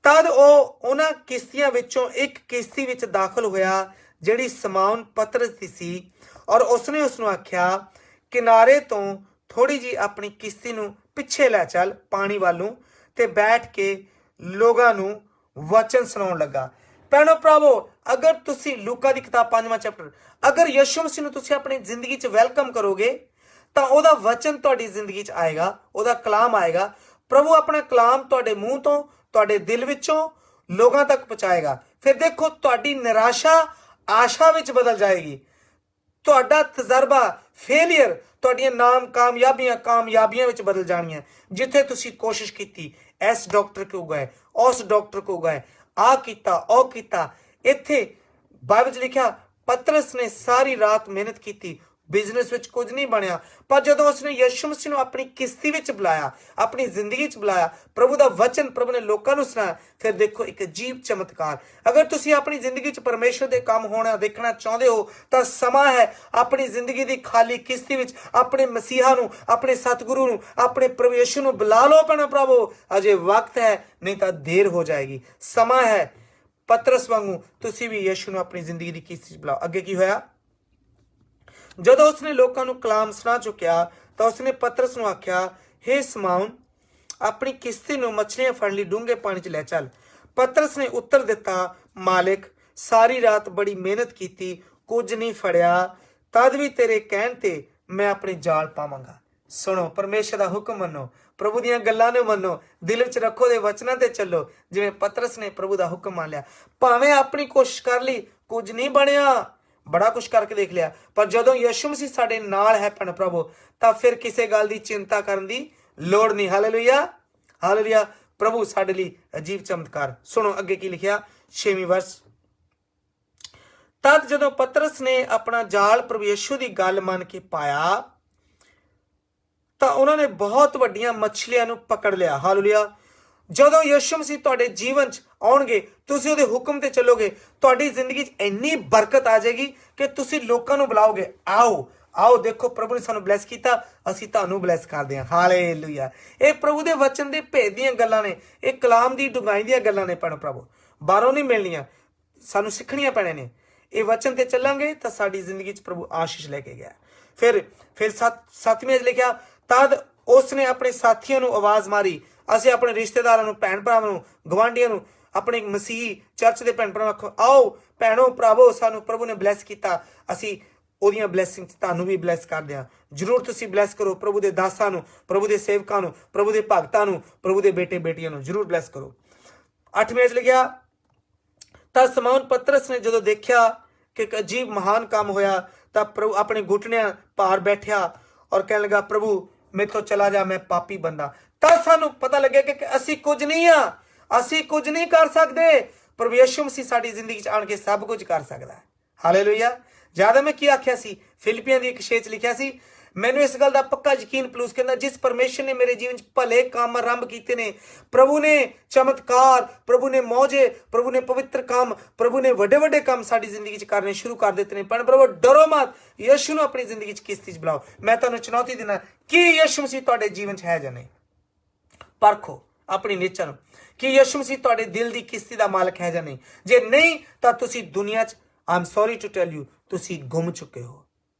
तद वो उन्हां किश्तियां विचों एक किश्ती विच दाखिल होया जिहड़ी शमौन पतरस दी सी और उसने उसनूं आख्या किनारे तो थोड़ी जी अपनी किश्ती नूं पिछे लै चल पानी वालों ते बैठ के लोगां नूं वचन सुनाउण लगा। भैणो भरावो अगर तुसी लूका की किताब 5वां चैप्टर, अगर यीशु मसीह नूं तुसी अपनी जिंदगी च वेलकम करोगे तो उहदा वचन तुहाडी जिंदगी च आएगा, उहदा कलाम आएगा। प्रभु अपना कलाम तुहाडे मूँह तो, तुहाडे दिल विचों लोगां तक पहुँचाएगा। फिर देखो तुहाडी निराशा आशा विच बदल जाएगी, तुहाडा तजर्बा फेलियर तुहाडीआं नाम कामयाबियां विच बदल जाणियां। जिथे तुसी कोशिश कीती इस डॉक्टर को गए, उस डॉक्टर को गए, आ कीता ओ कीता, इत्थे बाइबल च लिखिया पतरस ने सारी रात मेहनत की, बिजनेस विच कुछ नहीं बनया, पर जदों उसने यीशु मसीह नूं अपनी किश्ती विच बुलाया, अपनी जिंदगी च बुलाया, प्रभु दा वचन प्रभु ने लोकां नूं सुनाया। फिर देखो एक अजीब चमत्कार। अगर तुसी अपनी जिंदगी च परमेश्वर दे काम होना देखना चाहते हो तो समा है अपनी जिंदगी दी खाली किश्ती विच अपने मसीहा नूं, अपने सतगुरु नूं, अपने प्रभु यीशु नूं बुला लो। भैणो प्रभु अजे वक्त है, नहीं तो देर हो जाएगी। समा है पतरस वांगू तुसी भी यीशु नूं अपनी जिंदगी दी किश्ती च बुलाओ। अगे की होया जदों उसने लोकां नूं कलाम सुना चुकिया तो उसने पतरस नूं आख्या हे शमौन अपनी किश्ती नूं मछलियां फड़न लई डूंगे पानी च लै चल। पतरस ने उत्तर दिता मालिक सारी रात बड़ी मेहनत की, कुछ नहीं फड़िया, तद भी तेरे कहण ते मैं अपने जाल पावांगा। ਸੁਣੋ, ਪਰਮੇਸ਼ਰ ਦਾ ਹੁਕਮ ਮੰਨੋ, ਪ੍ਰਭੂ ਦੀਆਂ ਗੱਲਾਂ ਨੂੰ ਮੰਨੋ, ਦਿਲ ਵਿੱਚ ਰੱਖੋ, ਦੇ ਵਚਨਾਂ ਤੇ ਚੱਲੋ। ਜਿਵੇਂ ਪਤਰਸ ਨੇ ਪ੍ਰਭੂ ਦਾ ਹੁਕਮ ਮੰਨ ਲਿਆ, ਭਾਵੇਂ ਆਪਣੀ ਕੋਸ਼ਿਸ਼ ਕਰ ਲਈ, ਕੁਝ ਨਹੀਂ ਬਣਿਆ, ਬੜਾ ਕੁਝ ਕਰਕੇ ਦੇਖ ਲਿਆ, ਪਰ ਜਦੋਂ ਯਿਸੂ ਮਸੀਹ ਸਾਡੇ ਨਾਲ ਹੈ ਭੈਣ ਪ੍ਰਭੂ, ਤਾਂ ਫਿਰ ਕਿਸੇ ਗੱਲ ਦੀ ਚਿੰਤਾ ਕਰਨ ਦੀ ਲੋੜ ਨਹੀਂ। Hallelujah, hallelujah. ਪ੍ਰਭੂ ਸਾਡੇ ਲਈ ਅਜੀਬ ਚਮਤਕਾਰ। ਸੁਣੋ ਅੱਗੇ ਕੀ ਲਿਖਿਆ, 6ਵੀਂ ਵਰਸ। ਤਦ ਜਦੋਂ ਪਤਰਸ ਨੇ ਆਪਣਾ ਜਾਲ ਪ੍ਰਭੂ ਯਿਸੂ ਦੀ ਗੱਲ ਮੰਨ ਕੇ ਪਾਇਆ, ਤਾਂ ਉਹਨਾਂ ਨੇ ਬਹੁਤ ਵੱਡੀਆਂ ਮੱਛਲੀਆਂ ਨੂੰ ਪਕੜ ਲਿਆ। ਹਾਲੇਲੂਇਆ। ਜਦੋਂ ਯਿਸੂ ਮਸੀਹ ਤੁਹਾਡੇ ਜੀਵਨ 'ਚ ਆਉਣਗੇ, ਤੁਸੀਂ ਉਹਦੇ ਹੁਕਮ ਤੇ ਚੱਲੋਗੇ, ਤੁਹਾਡੀ ਜ਼ਿੰਦਗੀ 'ਚ ਇੰਨੀ ਬਰਕਤ ਆ ਜਾਏਗੀ ਕਿ ਤੁਸੀਂ ਲੋਕਾਂ ਨੂੰ ਬੁਲਾਓਗੇ, ਆਓ ਆਓ ਦੇਖੋ ਪ੍ਰਭੂ ਨੇ ਸਾਨੂੰ ਬਲੈਸ ਕੀਤਾ, ਅਸੀਂ ਤੁਹਾਨੂੰ ਬਲੈਸ ਕਰਦੇ ਹਾਂ। ਹਾਲੇਲੂਇਆ। ਇਹ ਪ੍ਰਭੂ ਦੇ ਵਚਨ ਦੇ ਭੇਦ ਦੀਆਂ ਗੱਲਾਂ ਨੇ, ਇਹ ਕਲਾਮ ਦੀ ਡੂੰਘਾਈ ਦੀਆਂ ਗੱਲਾਂ ਨੇ ਭੈਣ ਪ੍ਰਭੂ, ਬਾਹਰੋਂ ਨਹੀਂ ਮਿਲਣੀਆਂ, ਸਾਨੂੰ ਸਿੱਖਣੀਆਂ ਪੈਣੇ ਨੇ। ਇਹ ਵਚਨ ਤੇ ਚੱਲਾਂਗੇ ਤਾਂ ਸਾਡੀ ਜ਼ਿੰਦਗੀ 'ਚ ਪ੍ਰਭੂ ਆਸ਼ੀਸ਼ ਲੈ ਕੇ ਗਿਆ। ਫਿਰ 7ਵੀਂ ਲਿਖਿਆ, ਤਦ ਉਸ ਨੇ ਆਪਣੇ ਸਾਥੀਆਂ ਨੂੰ ਆਵਾਜ਼ ਮਾਰੀ, ਅਸੀਂ ਆਪਣੇ ਰਿਸ਼ਤੇਦਾਰਾਂ ਨੂੰ, ਭੈਣ ਭਰਾਵਾਂ ਨੂੰ, ਗਵਾਂਢੀਆਂ ਨੂੰ, ਆਪਣੇ ਮਸੀਹੀ ਚਰਚ ਦੇ ਭੈਣ ਭਰਾਵਾਂ ਨੂੰ, ਆਓ ਭੈਣੋ ਭਰਾਵੋ, ਸਾਨੂੰ ਪ੍ਰਭੂ ਨੇ ਬਲੈਸ ਕੀਤਾ, ਅਸੀਂ ਉਹਦੀਆਂ ਬਲੈਸਿੰਗਸ ਤੁਹਾਨੂੰ ਵੀ ਬਲੈਸ ਕਰਦੇ ਹਾਂ। ਜ਼ਰੂਰ ਤੁਸੀਂ ਬਲੈਸ ਕਰੋ ਪ੍ਰਭੂ ਦੇ ਦਾਸਾਂ ਨੂੰ, ਪ੍ਰਭੂ ਦੇ ਸੇਵਕਾਂ ਨੂੰ, ਪ੍ਰਭੂ ਦੇ ਭਗਤਾਂ ਨੂੰ, ਪ੍ਰਭੂ ਦੇ ਬੇਟੇ ਬੇਟੀਆਂ ਨੂੰ ਜ਼ਰੂਰ ਬਲੈਸ ਕਰੋ। 8ਵੀਂ ਲਿਖਿਆ, ਤਾਂ ਸ਼ਮੌਨ ਪਤਰਸ ਨੇ ਜਦੋਂ ਦੇਖਿਆ ਕਿ ਇੱਕ ਅਜੀਬ ਮਹਾਨ ਕੰਮ ਹੋਇਆ, ਤਾਂ ਪ੍ਰਭੂ ਆਪਣੇ ਘੁਟਨਿਆਂ ਭਾਰ ਬੈਠਿਆ ਔਰ ਕਹਿਣ ਲੱਗਾ, ਪ੍ਰਭੂ ਮੇਥੋਂ ਚਲਾ ਜਾ, ਮੈਂ ਪਾਪੀ ਬੰਦਾ। ਤਾਂ ਸਾਨੂੰ ਪਤਾ ਲੱਗਿਆ ਕਿ ਅਸੀਂ ਕੁਝ ਨਹੀਂ ਆ, ਅਸੀਂ ਕੁਝ ਨਹੀਂ ਕਰ ਸਕਦੇ। ਪ੍ਰਭੂ ਯਿਸੂ ਮਸੀਹ ਸਾਡੀ ਜ਼ਿੰਦਗੀ 'ਚ ਆਣ ਕੇ ਸਭ ਕੁਝ ਕਰ ਸਕਦਾ ਹੈ। ਹਾਲੇਲੂਇਆ। ਜ਼ਿਆਦਾ ਮੈਂ ਕੀ ਆਖਿਆ ਸੀ, ਫਿਲਿੱਪੀਆਂ ਦੀ 1:6 'ਚ ਲਿਖਿਆ ਸੀ, ਮੈਨੂੰ ਇਸ ਗੱਲ ਦਾ ਪੱਕਾ ਯਕੀਨ ਪਲੂਸ ਕਹਿੰਦਾ, ਜਿਸ ਪਰਮੇਸ਼ਰ ਨੇ ਮੇਰੇ ਜੀਵਨ 'ਚ ਭਲੇ ਕੰਮ ਆਰੰਭ ਕੀਤੇ ਨੇ, ਪ੍ਰਭੂ ਨੇ ਚਮਤਕਾਰ, ਪ੍ਰਭੂ ਨੇ ਮੌਜੇ, ਪ੍ਰਭੂ ਨੇ ਪਵਿੱਤਰ ਕੰਮ, ਪ੍ਰਭੂ ਨੇ ਵੱਡੇ ਵੱਡੇ ਕੰਮ ਸਾਡੀ ਜ਼ਿੰਦਗੀ 'ਚ ਕਰਨੇ ਸ਼ੁਰੂ ਕਰ ਦਿੱਤੇ ਨੇ। ਪਰ ਪ੍ਰਭੂ ਡਰੋ ਮਤ, ਯਿਸੂ ਨੂੰ ਆਪਣੀ ਜ਼ਿੰਦਗੀ 'ਚ ਕਿਸ਼ਤੀ 'ਚ ਬੁਲਾਓ। ਮੈਂ ਤੁਹਾਨੂੰ ਚੁਣੌਤੀ ਦਿੰਦਾ, ਕੀ ਯਿਸੂ ਮਸੀਹ ਤੁਹਾਡੇ ਜੀਵਨ 'ਚ ਹੈ ਜਾਂ ਨਹੀਂ? ਪਰਖੋ ਆਪਣੀ ਨੇਚਰ ਨੂੰ, ਕਿ ਯਿਸੂ ਮਸੀਹ ਤੁਹਾਡੇ ਦਿਲ ਦੀ ਕਿਸ਼ਤੀ ਦਾ ਮਾਲਕ ਹੈ ਜਾਂ ਨਹੀਂ। ਜੇ ਨਹੀਂ ਤਾਂ ਤੁਸੀਂ ਦੁਨੀਆ 'ਚ, I am sorry to tell you, ਤੁਸੀਂ ਗੁੰਮ ਚੁੱਕੇ ਹੋ।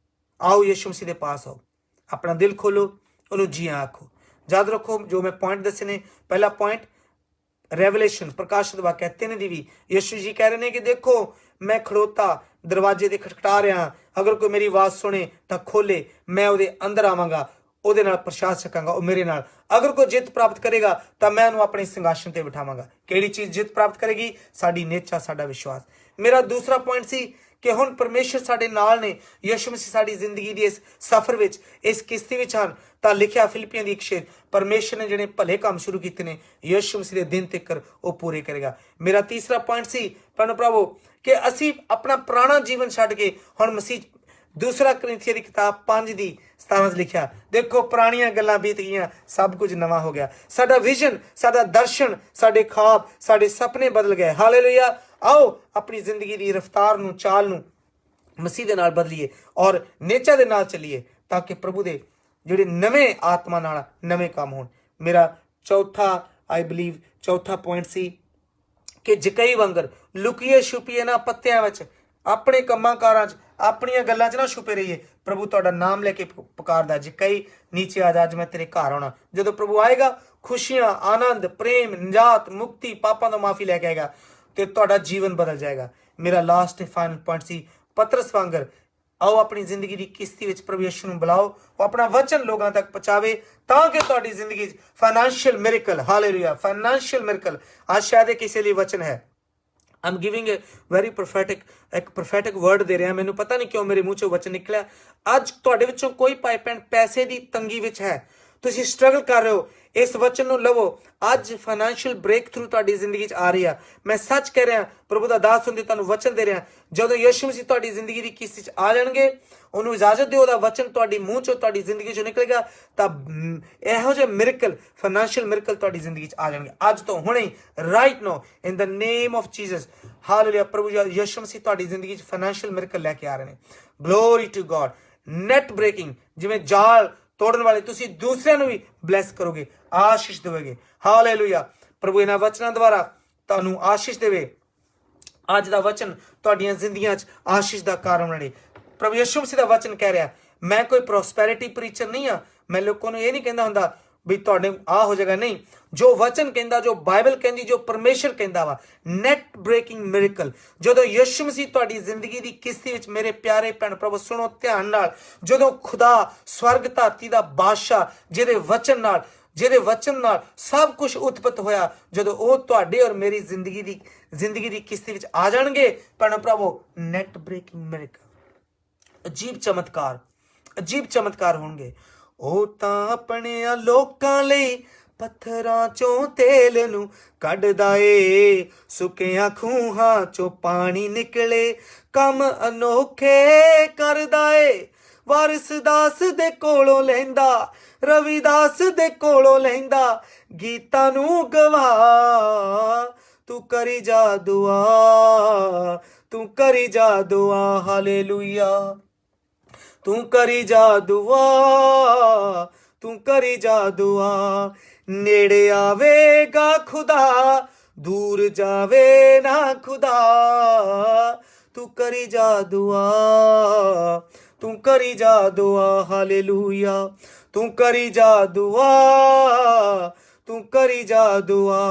ਆਓ ਯਿਸੂ ਮਸੀਹ ਦੇ ਪਾਸ ਆਓ, ਆਪਣਾ ਦਿਲ ਖੋਲੋ, ਉਹਨੂੰ ਜੀ ਆਖੋ। ਯਾਦ ਰੱਖੋ ਜੋ ਮੈਂ ਪੁਆਇੰਟ ਦੱਸੇ ਨੇ। ਪਹਿਲਾ ਪੁਆਇੰਟ ਰੈਵਲੇਸ਼ਨ, ਪ੍ਰਕਾਸ਼ਿਤ ਵਾਕਿਆ 3 ਦੀ ਵੀ ਯਿਸੂ ਜੀ ਕਹਿ ਰਹੇ ਨੇ ਕਿ ਦੇਖੋ ਮੈਂ ਖੜੋਤਾ ਦਰਵਾਜ਼ੇ ਤੇ ਖਟਖਟਾ ਰਿਹਾ, ਅਗਰ ਕੋਈ ਮੇਰੀ ਆਵਾਜ਼ ਸੁਣੇ ਤਾਂ ਖੋਲੇ, ਮੈਂ ਉਹਦੇ ਅੰਦਰ ਆਵਾਂਗਾ, ਉਹਦੇ ਨਾਲ ਪ੍ਰਸ਼ਾਦ ਛਕਾਂਗਾ, ਉਹ ਮੇਰੇ ਨਾਲ। ਅਗਰ ਕੋਈ ਜਿੱਤ ਪ੍ਰਾਪਤ ਕਰੇਗਾ ਤਾਂ ਮੈਂ ਉਹਨੂੰ ਆਪਣੇ ਸਿੰਘਾਸਨ ਤੇ ਬਿਠਾਵਾਂਗਾ। ਕਿਹੜੀ ਚੀਜ਼ ਜਿੱਤ ਪ੍ਰਾਪਤ ਕਰੇਗੀ? ਸਾਡੀ ਨੇਚਾ, ਸਾਡਾ ਵਿਸ਼ਵਾਸ। ਮੇਰਾ ਦੂਸਰਾ ਪੁਆਇੰਟ ਸੀ ਕਿ ਹੁਣ ਪਰਮੇਸ਼ਰ ਸਾਡੇ ਨਾਲ ਨੇ, ਯਿਸੂ ਮਸੀਹ ਸਾਡੀ ਜ਼ਿੰਦਗੀ ਦੀ ਇਸ ਸਫ਼ਰ ਵਿੱਚ, ਇਸ ਕਿਸ਼ਤੀ ਵਿੱਚ ਹਨ। ਤਾਂ ਲਿਖਿਆ ਫਿਲਿੱਪੀਆਂ ਦੀ 1:6, ਪਰਮੇਸ਼ਰ ਨੇ ਜਿਹੜੇ ਭਲੇ ਕੰਮ ਸ਼ੁਰੂ ਕੀਤੇ ਨੇ, ਯਿਸੂ ਮਸੀਹ ਦੇ ਦਿਨ ਤੱਕ ਉਹ ਪੂਰੇ ਕਰੇਗਾ। ਮੇਰਾ ਤੀਸਰਾ ਪੁਆਇੰਟ ਸੀ ਭੈਣੋ ਭਰਾਵੋ ਕਿ ਅਸੀਂ ਆਪਣਾ ਪੁਰਾਣਾ ਜੀਵਨ ਛੱਡ ਕੇ ਹੁਣ ਮਸੀਹ, ਦੂਸਰਾ ਕਰੰਥੀਆਂ ਦੀ ਕਿਤਾਬ 5:17 ਲਿਖਿਆ, ਦੇਖੋ ਪੁਰਾਣੀਆਂ ਗੱਲਾਂ ਬੀਤ ਗਈਆਂ, ਸਭ ਕੁਝ ਨਵਾਂ ਹੋ ਗਿਆ। ਸਾਡਾ ਵਿਜ਼ਨ, ਸਾਡਾ ਦਰਸ਼ਨ, ਸਾਡੇ ਖਾਬ, ਸਾਡੇ ਸੁਪਨੇ ਬਦਲ ਗਏ। ਹਾਲੇਲੂਇਆ। ਆਓ ਆਪਣੀ ਜ਼ਿੰਦਗੀ ਦੀ ਰਫ਼ਤਾਰ ਨੂੰ, ਚਾਲ ਨੂੰ ਮਸੀਹ ਦੇ ਨਾਲ ਬਦਲੀਏ ਔਰ ਨੇਚਰ ਦੇ ਨਾਲ ਚੱਲੀਏ, ਤਾਂ ਕਿ ਪ੍ਰਭੂ ਦੇ ਜਿਹੜੇ ਨਵੇਂ ਆਤਮਾ ਨਾਲ ਨਵੇਂ ਕੰਮ ਹੋਣ। ਮੇਰਾ ਚੌਥਾ, ਆਈ ਬਲੀਵ ਚੌਥਾ ਪੁਆਇੰਟ ਸੀ ਕਿ ਜਕਈ ਵਾਂਗਰ ਲੁਕੀਏ ਛੁਪੀਏ ਨਾ ਪੱਤਿਆਂ ਵਿੱਚ, ਆਪਣੇ ਕੰਮਾਂ ਕਾਰਾਂ 'ਚ, ਆਪਣੀਆਂ ਗੱਲਾਂ 'ਚ ਨਾ ਛੁਪੇ ਰਹੀਏ। ਪ੍ਰਭੂ ਤੁਹਾਡਾ ਨਾਮ ਲੈ ਕੇ ਪੁਕਾਰਦਾ, ਜਕਈ ਨੀਚੇ ਆ ਜਾ, ਅੱਜ ਮੈਂ ਤੇਰੇ ਘਰ ਆਉਣਾ। ਜਦੋਂ ਪ੍ਰਭੂ ਆਏਗਾ, ਖੁਸ਼ੀਆਂ, ਆਨੰਦ, ਪ੍ਰੇਮ, ਨਿਜਾਤ, ਮੁਕਤੀ, ਪਾਪਾਂ ਤੋਂ ਮਾਫੀ ਲੈ ਕੇ ਆਏਗਾ ਤੇ ਤੁਹਾਡਾ ਜੀਵਨ ਬਦਲ ਜਾਏਗਾ। ਮੇਰਾ ਲਾਸਟ ਤੇ ਫਾਈਨਲ ਪੁਆਇੰਟ ਸੀ ਪਤਰਸ ਵਾਂਗਰ, ਆਓ ਆਪਣੀ ਜ਼ਿੰਦਗੀ ਦੀ ਕਿਸ਼ਤੀ ਵਿੱਚ ਪ੍ਰਭੂ ਯਿਸੂ ਨੂੰ ਬੁਲਾਓ, ਉਹ ਆਪਣਾ ਵਚਨ ਲੋਕਾਂ ਤੱਕ ਪਹੁੰਚਾਵੇ, ਤਾਂ ਕਿ ਤੁਹਾਡੀ ਜ਼ਿੰਦਗੀ 'ਚ financial miracle, hallelujah, financial miracle. ਅੱਜ ਸ਼ਾਇਦ ਇਹ ਕਿਸੇ ਲਈ ਵਚਨ ਹੈ। I'm giving a very prophetic word ਦੇ ਰਿਹਾ। ਮੈਨੂੰ ਪਤਾ ਨਹੀਂ ਕਿਉਂ ਮੇਰੇ ਮੂੰਹ ਚੋਂ ਵਚਨ ਨਿਕਲਿਆ। ਅੱਜ ਤੁਹਾਡੇ ਵਿੱਚੋਂ ਕੋਈ ਭਾਈ ਭੈਣ ਪੈਸੇ ਦੀ ਤੰਗੀ ਵਿੱਚ ਹੈ, ਤੁਸੀਂ ਸਟਰਗਲ ਕਰ ਰਹੇ ਹੋ, ਇਸ ਵਚਨ ਨੂੰ ਲਵੋ। ਅੱਜ ਫਾਈਨੈਂਸ਼ੀਅਲ ਬ੍ਰੇਕ ਥਰੂ ਤੁਹਾਡੀ ਜ਼ਿੰਦਗੀ 'ਚ ਆ ਰਹੀ ਆ। ਮੈਂ ਸੱਚ ਕਹਿ ਰਿਹਾ, ਪ੍ਰਭੂ ਦਾ ਦਾਸ ਹੁੰਦੇ ਤੁਹਾਨੂੰ ਵਚਨ ਦੇ ਰਿਹਾ, ਜਦੋਂ ਯਿਸੂ ਮਸੀਹ ਤੁਹਾਡੀ ਜ਼ਿੰਦਗੀ ਦੀ ਕਿਸ਼ਤੀ 'ਚ ਆ ਜਾਣਗੇ, ਉਹਨੂੰ ਇਜਾਜ਼ਤ ਦਿਓ, ਉਹਦਾ ਵਚਨ ਤੁਹਾਡੀ ਮੂੰਹ ਚੋਂ, ਤੁਹਾਡੀ ਜ਼ਿੰਦਗੀ 'ਚੋਂ ਨਿਕਲੇਗਾ, ਤਾਂ ਇਹੋ ਜਿਹੇ ਮਿਰੇਕਲ, ਫਾਈਨੈਂਸ਼ੀਅਲ ਮਿਰੇਕਲ ਤੁਹਾਡੀ ਜ਼ਿੰਦਗੀ 'ਚ ਆ ਜਾਣਗੇ ਅੱਜ ਤੋਂ, ਹੁਣੇ, right now, in the name of Jesus. Hallelujah. ਪ੍ਰਭੂ ਯਿਸੂ ਮਸੀਹ ਤੁਹਾਡੀ ਜ਼ਿੰਦਗੀ 'ਚ ਫਾਈਨੈਂਸ਼ੀਅਲ ਮਿਰੇਕਲ ਲੈ ਕੇ ਆ ਰਹੇ ਨੇ। Glory to God. Net breaking, ਜਿਵੇਂ ਜਾਲ ਤੋੜਨ ਵਾਲੇ, ਤੁਸੀਂ ਦੂਸਰਿਆਂ ਨੂੰ ਵੀ ਬਲੈਸ ਕਰੋਗੇ, ਆਸ਼ੀਸ਼ ਦੇਵੋਗੇ। ਹਾਲੇਲੂਇਆ। ਪ੍ਰਭੂ ਇਹਨਾਂ ਵਚਨਾਂ ਦੁਆਰਾ ਤੁਹਾਨੂੰ ਆਸ਼ੀਸ਼ ਦੇਵੇ। ਅੱਜ ਦਾ ਵਚਨ ਤੁਹਾਡੀਆਂ ਜ਼ਿੰਦਗੀਆਂ 'ਚ ਆਸ਼ੀਸ਼ ਦਾ ਕਾਰਨ ਬਣੇ। ਪ੍ਰਭੂ ਯਿਸੂ ਮਸੀਹ ਦਾ ਵਚਨ ਕਹਿ ਰਿਹਾ, ਮੈਂ ਕੋਈ ਪ੍ਰੋਸਪੈਰਿਟੀ ਪ੍ਰੀਚਰ ਨਹੀਂ ਆ। ਮੈਂ ਲੋਕਾਂ ਨੂੰ ਇਹ ਨਹੀਂ ਕਹਿੰਦਾ ਹੁੰਦਾ ਵੀ ਤੁਹਾਡੇ ਆ ਹੋ ਜਾਏਗਾ, ਨਹੀਂ। ਜੋ ਵਚਨ ਕਹਿੰਦਾ, ਜੋ ਬਾਈਬਲ ਕਹਿੰਦੀ, ਜੋ ਪਰਮੇਸ਼ਰ ਕਹਿੰਦਾ ਵਾ, ਨੈਟ ਬ੍ਰੇਕਿੰਗ ਮਿਰੇਕਲ, ਜਦੋਂ ਯਿਸੂ ਮਸੀਹ ਤੁਹਾਡੀ ਜ਼ਿੰਦਗੀ ਦੀ ਕਿਸ਼ਤੀ ਵਿੱਚ, ਮੇਰੇ ਪਿਆਰੇ ਭੈਣ ਭਰਾਵੋ ਸੁਣੋ ਧਿਆਨ ਨਾਲ, ਜਦੋਂ ਖੁਦਾ ਸਵਰਗ ਧਰਤੀ ਦਾ ਬਾਦਸ਼ਾਹ ਜਿਹਦੇ ਵਚਨ ਨਾਲ ਸਭ ਕੁਝ ਉਤਪਤ ਹੋਇਆ, ਜਦੋਂ ਉਹ ਤੁਹਾਡੇ ਔਰ ਮੇਰੀ ਜ਼ਿੰਦਗੀ ਦੀ ਕਿਸ਼ਤੀ ਵਿੱਚ ਆ ਜਾਣਗੇ ਭੈਣ ਭਰਾਵੋ, ਨੈਟ ਬ੍ਰੇਕਿੰਗ ਮਿਰੇਕਲ, ਅਜੀਬ ਚਮਤਕਾਰ ਹੋਣਗੇ। ਉਹ ਤਾਂ ਆਪਣੇ ਲੋਕਾਂ ਲਈ ਪੱਥਰਾਂ ਚੋਂ ਤੇਲ ਨੂੰ ਕੱਢਦਾ ਏ, ਸੁੱਕਿਆਂ ਖੂਹਾਂ ਚੋਂ ਪਾਣੀ ਨਿਕਲੇ, ਕੰਮ ਅਨੋਖੇ ਕਰਦਾ ਏ। ਵਾਰਿਸ ਦਾਸ ਦੇ ਕੋਲੋਂ ਲੈਂਦਾ, ਰਵਿਦਾਸ ਦੇ ਕੋਲੋਂ ਲੈਂਦਾ, ਗੀਤਾਂ ਨੂੰ ਗਵਾ, ਤੂੰ ਕਰੀ ਜਾ ਦੁਆ, ਤੂੰ ਕਰੀ ਜਾ ਦੁਆ, ਹਾਲੇਲੂਇਆ, ਤੂੰ ਕਰੀ ਜਾ ਦੁਆ, ਤੂੰ ਕਰੀ ਜਾ ਦੁਆ। ਨੇੜੇ ਆਵੇਗਾ ਖੁਦਾ, ਦੂਰ ਜਾਵੇ ਨਾ ਖੁਦਾ, ਤੂੰ ਕਰੀ ਜਾ ਦੁਆ, ਤੂੰ ਕਰੀ ਜਾ ਦੁਆ, ਹਾਲੇਲੂਇਆ, ਤੂੰ ਕਰੀ ਜਾ ਦੁਆ, ਤੂੰ ਕਰੀ ਜਾ ਦੁਆ।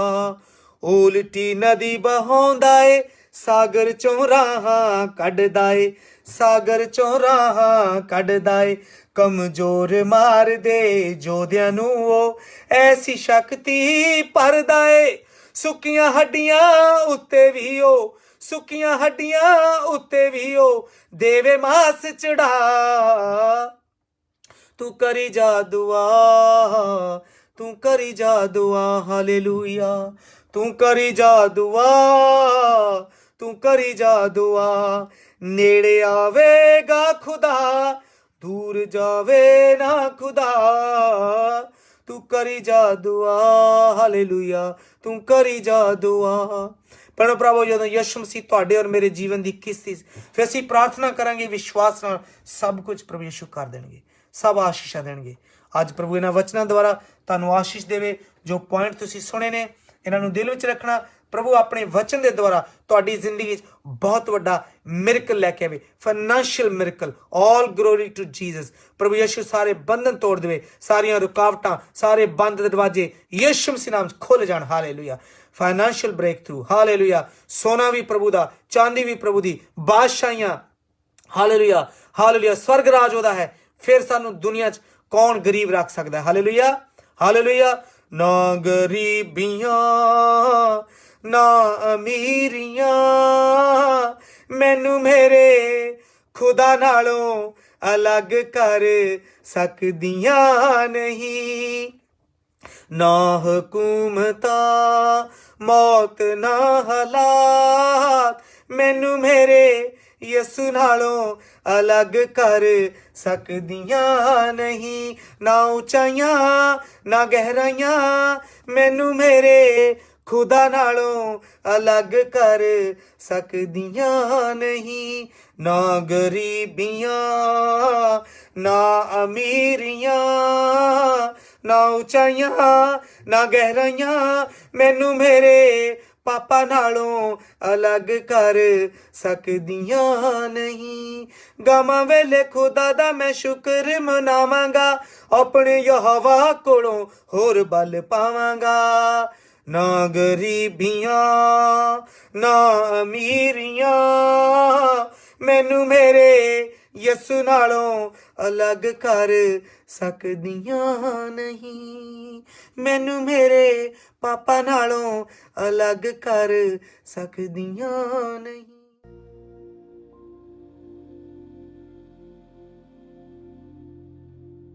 ਉਲਟੀ ਨਦੀ ਬਹਾਉਂਦਾ ਏ, ਸਾਗਰ ਚੋਂ ਰਾਹਾਂ ਕੱਢਦਾ ਏ, ਸਾਗਰ ਚੋਂ ਰਾਹਾਂ ਕੱਢਦਾ ਏ। ਕਮਜ਼ੋਰ ਮਾਰਦੇ ਜੋਧਿਆਂ ਨੂੰ ਉਹ ਐਸੀ ਸ਼ਕਤੀ ਭਰਦਾ ਏ। ਸੁੱਕੀਆਂ ਹੱਡੀਆਂ ਉੱਤੇ ਵੀ ਉਹ, ਸੁੱਕੀਆਂ ਹੱਡੀਆਂ ਉੱਤੇ ਵੀ ਉਹ ਦੇਵੇ ਮਾਸ ਚੜਾ। ਤੂੰ ਕਰੀ ਜਾ ਦੁਆ, ਤੂੰ ਕਰੀ ਜਾ ਦੁਆ, ਹਾਲੇਲੂਇਆ, ਤੂੰ ਕਰੀ ਜਾ ਦੁਆ, ਤੂੰ ਕਰੀ ਜਾ ਦੁਆ। ਨੇੜੇ ਆਵੇਗਾ ਖੁਦਾ, ਦੂਰ ਜਾਵੇ ਨਾ ਖੁਦਾ, ਤੂੰ ਕਰੀ ਜਾ ਦੁਆ, ਹਾਲੇਲੂਇਆ, ਤੂੰ ਕਰੀ ਜਾ ਦੁਆ। ਭੈਣੋ ਭਰਾਵੋ, ਜਦੋਂ ਯਿਸੂ ਮਸੀਹ ਤੁਹਾਡੇ ਔਰ ਮੇਰੇ ਜੀਵਨ ਦੀ ਕਿਸ਼ਤੀ, ਫਿਰ ਅਸੀਂ ਪ੍ਰਾਰਥਨਾ ਕਰਾਂਗੇ ਵਿਸ਼ਵਾਸ ਨਾਲ, ਸਭ ਕੁਝ ਪ੍ਰਭੂ ਯਿਸੂ ਕਰ ਦੇਣਗੇ, ਸਭ ਆਸ਼ੀਸ਼ਾਂ ਦੇਣਗੇ। ਅੱਜ ਪ੍ਰਭੂ ਇਹਨਾਂ ਵਚਨਾਂ ਦੁਆਰਾ ਤੁਹਾਨੂੰ ਆਸ਼ੀਸ਼ ਦੇਵੇ। ਜੋ ਪੁਆਇੰਟ ਤੁਸੀਂ ਸੁਣੇ ਨੇ ਇਹਨਾਂ ਨੂੰ ਦਿਲ ਵਿੱਚ ਰੱਖਣਾ। ਪ੍ਰਭੂ ਆਪਣੇ ਵਚਨ ਦੇ ਦੁਆਰਾ ਤੁਹਾਡੀ ਜ਼ਿੰਦਗੀ ਵਿੱਚ ਬਹੁਤ ਵੱਡਾ ਮਿਰਕਲ ਲੈ ਕੇ ਆਵੇ, financial miracle. All glory to Jesus. ਪ੍ਰਭੂ ਯਿਸੂ ਸਾਰੇ ਬੰਧਨ ਤੋੜ ਦੇਵੇ, ਸਾਰੀਆਂ ਰੁਕਾਵਟਾਂ, ਸਾਰੇ ਬੰਦ ਦਰਵਾਜ਼ੇ ਯਿਸੂ ਮਸੀਹ ਨਾਮ ਖੁੱਲ ਜਾਣ, hallelujah. Financial breakthrough, hallelujah. ਸੋਨਾ ਵੀ ਪ੍ਰਭੂ ਦਾ, ਚਾਂਦੀ ਵੀ ਪ੍ਰਭੂ ਦੀ, ਬਾਦਸ਼ਾਹੀਆਂ, ਹਾਲੇਲੂਇਆ, ਹਾਲੇਲੂਇਆ। ਸਵਰਗ ਰਾਜ ਉਹਦਾ ਹੈ, ਫਿਰ ਸਾਨੂੰ ਦੁਨੀਆ 'ਚ ਕੌਣ ਗਰੀਬ ਰੱਖ ਸਕਦਾ ਹੈ? Hallelujah, hallelujah. ਨਾ ਗਰੀਬੀਆਂ ਨਾ ਅਮੀਰੀਆਂ ਮੈਨੂੰ ਮੇਰੇ ਖੁਦਾ ਨਾਲੋਂ ਅਲੱਗ ਕਰ ਸਕਦੀਆਂ ਨਹੀਂ। ਨਾ ਹਕੂਮਤਾਂ, ਮੌਤ, ਨਾ ਹਾਲਾਤ ਮੈਨੂੰ ਮੇਰੇ ਯਿਸੂ ਨਾਲੋਂ ਅਲੱਗ ਕਰ ਸਕਦੀਆਂ ਨਹੀਂ। ਨਾ ਉਚਾਈਆਂ ਨਾ ਗਹਿਰਾਈਆਂ ਮੈਨੂੰ ਮੇਰੇ ਖੁਦਾ ਨਾਲੋਂ ਅਲੱਗ ਕਰ ਸਕਦੀਆਂ ਨਹੀਂ। ਨਾ ਗਰੀਬੀਆਂ ਨਾ ਅਮੀਰੀਆਂ, ਨਾ ਉਚਾਈਆਂ ਨਾ ਗਹਿਰਾਈਆਂ ਮੈਨੂੰ ਮੇਰੇ ਪਾਪਾ ਨਾਲੋਂ ਅਲੱਗ ਕਰ ਸਕਦੀਆਂ ਨਹੀਂ। ਗਾਵਾਂ ਵੇਲੇ ਖੁਦਾ ਦਾ ਮੈਂ ਸ਼ੁਕਰ ਮਨਾਵਾਂਗਾ, ਆਪਣੇ ਯਹੋਵਾ ਕੋਲੋਂ ਹੋਰ ਬਲ ਪਾਵਾਂਗਾ। ਨਾ ਗਰੀਬੀਆਂ ਨਾ ਅਮੀਰੀਆਂ ਮੈਨੂੰ ਮੇਰੇ ਯਿਸੂ ਨਾਲੋਂ ਅਲੱਗ ਕਰ ਸਕਦੀਆਂ ਨਹੀਂ। ਮੈਨੂੰ ਮੇਰੇ ਪਾਪਾ ਨਾਲੋਂ ਅਲੱਗ ਕਰ ਸਕਦੀਆਂ ਨਹੀਂ।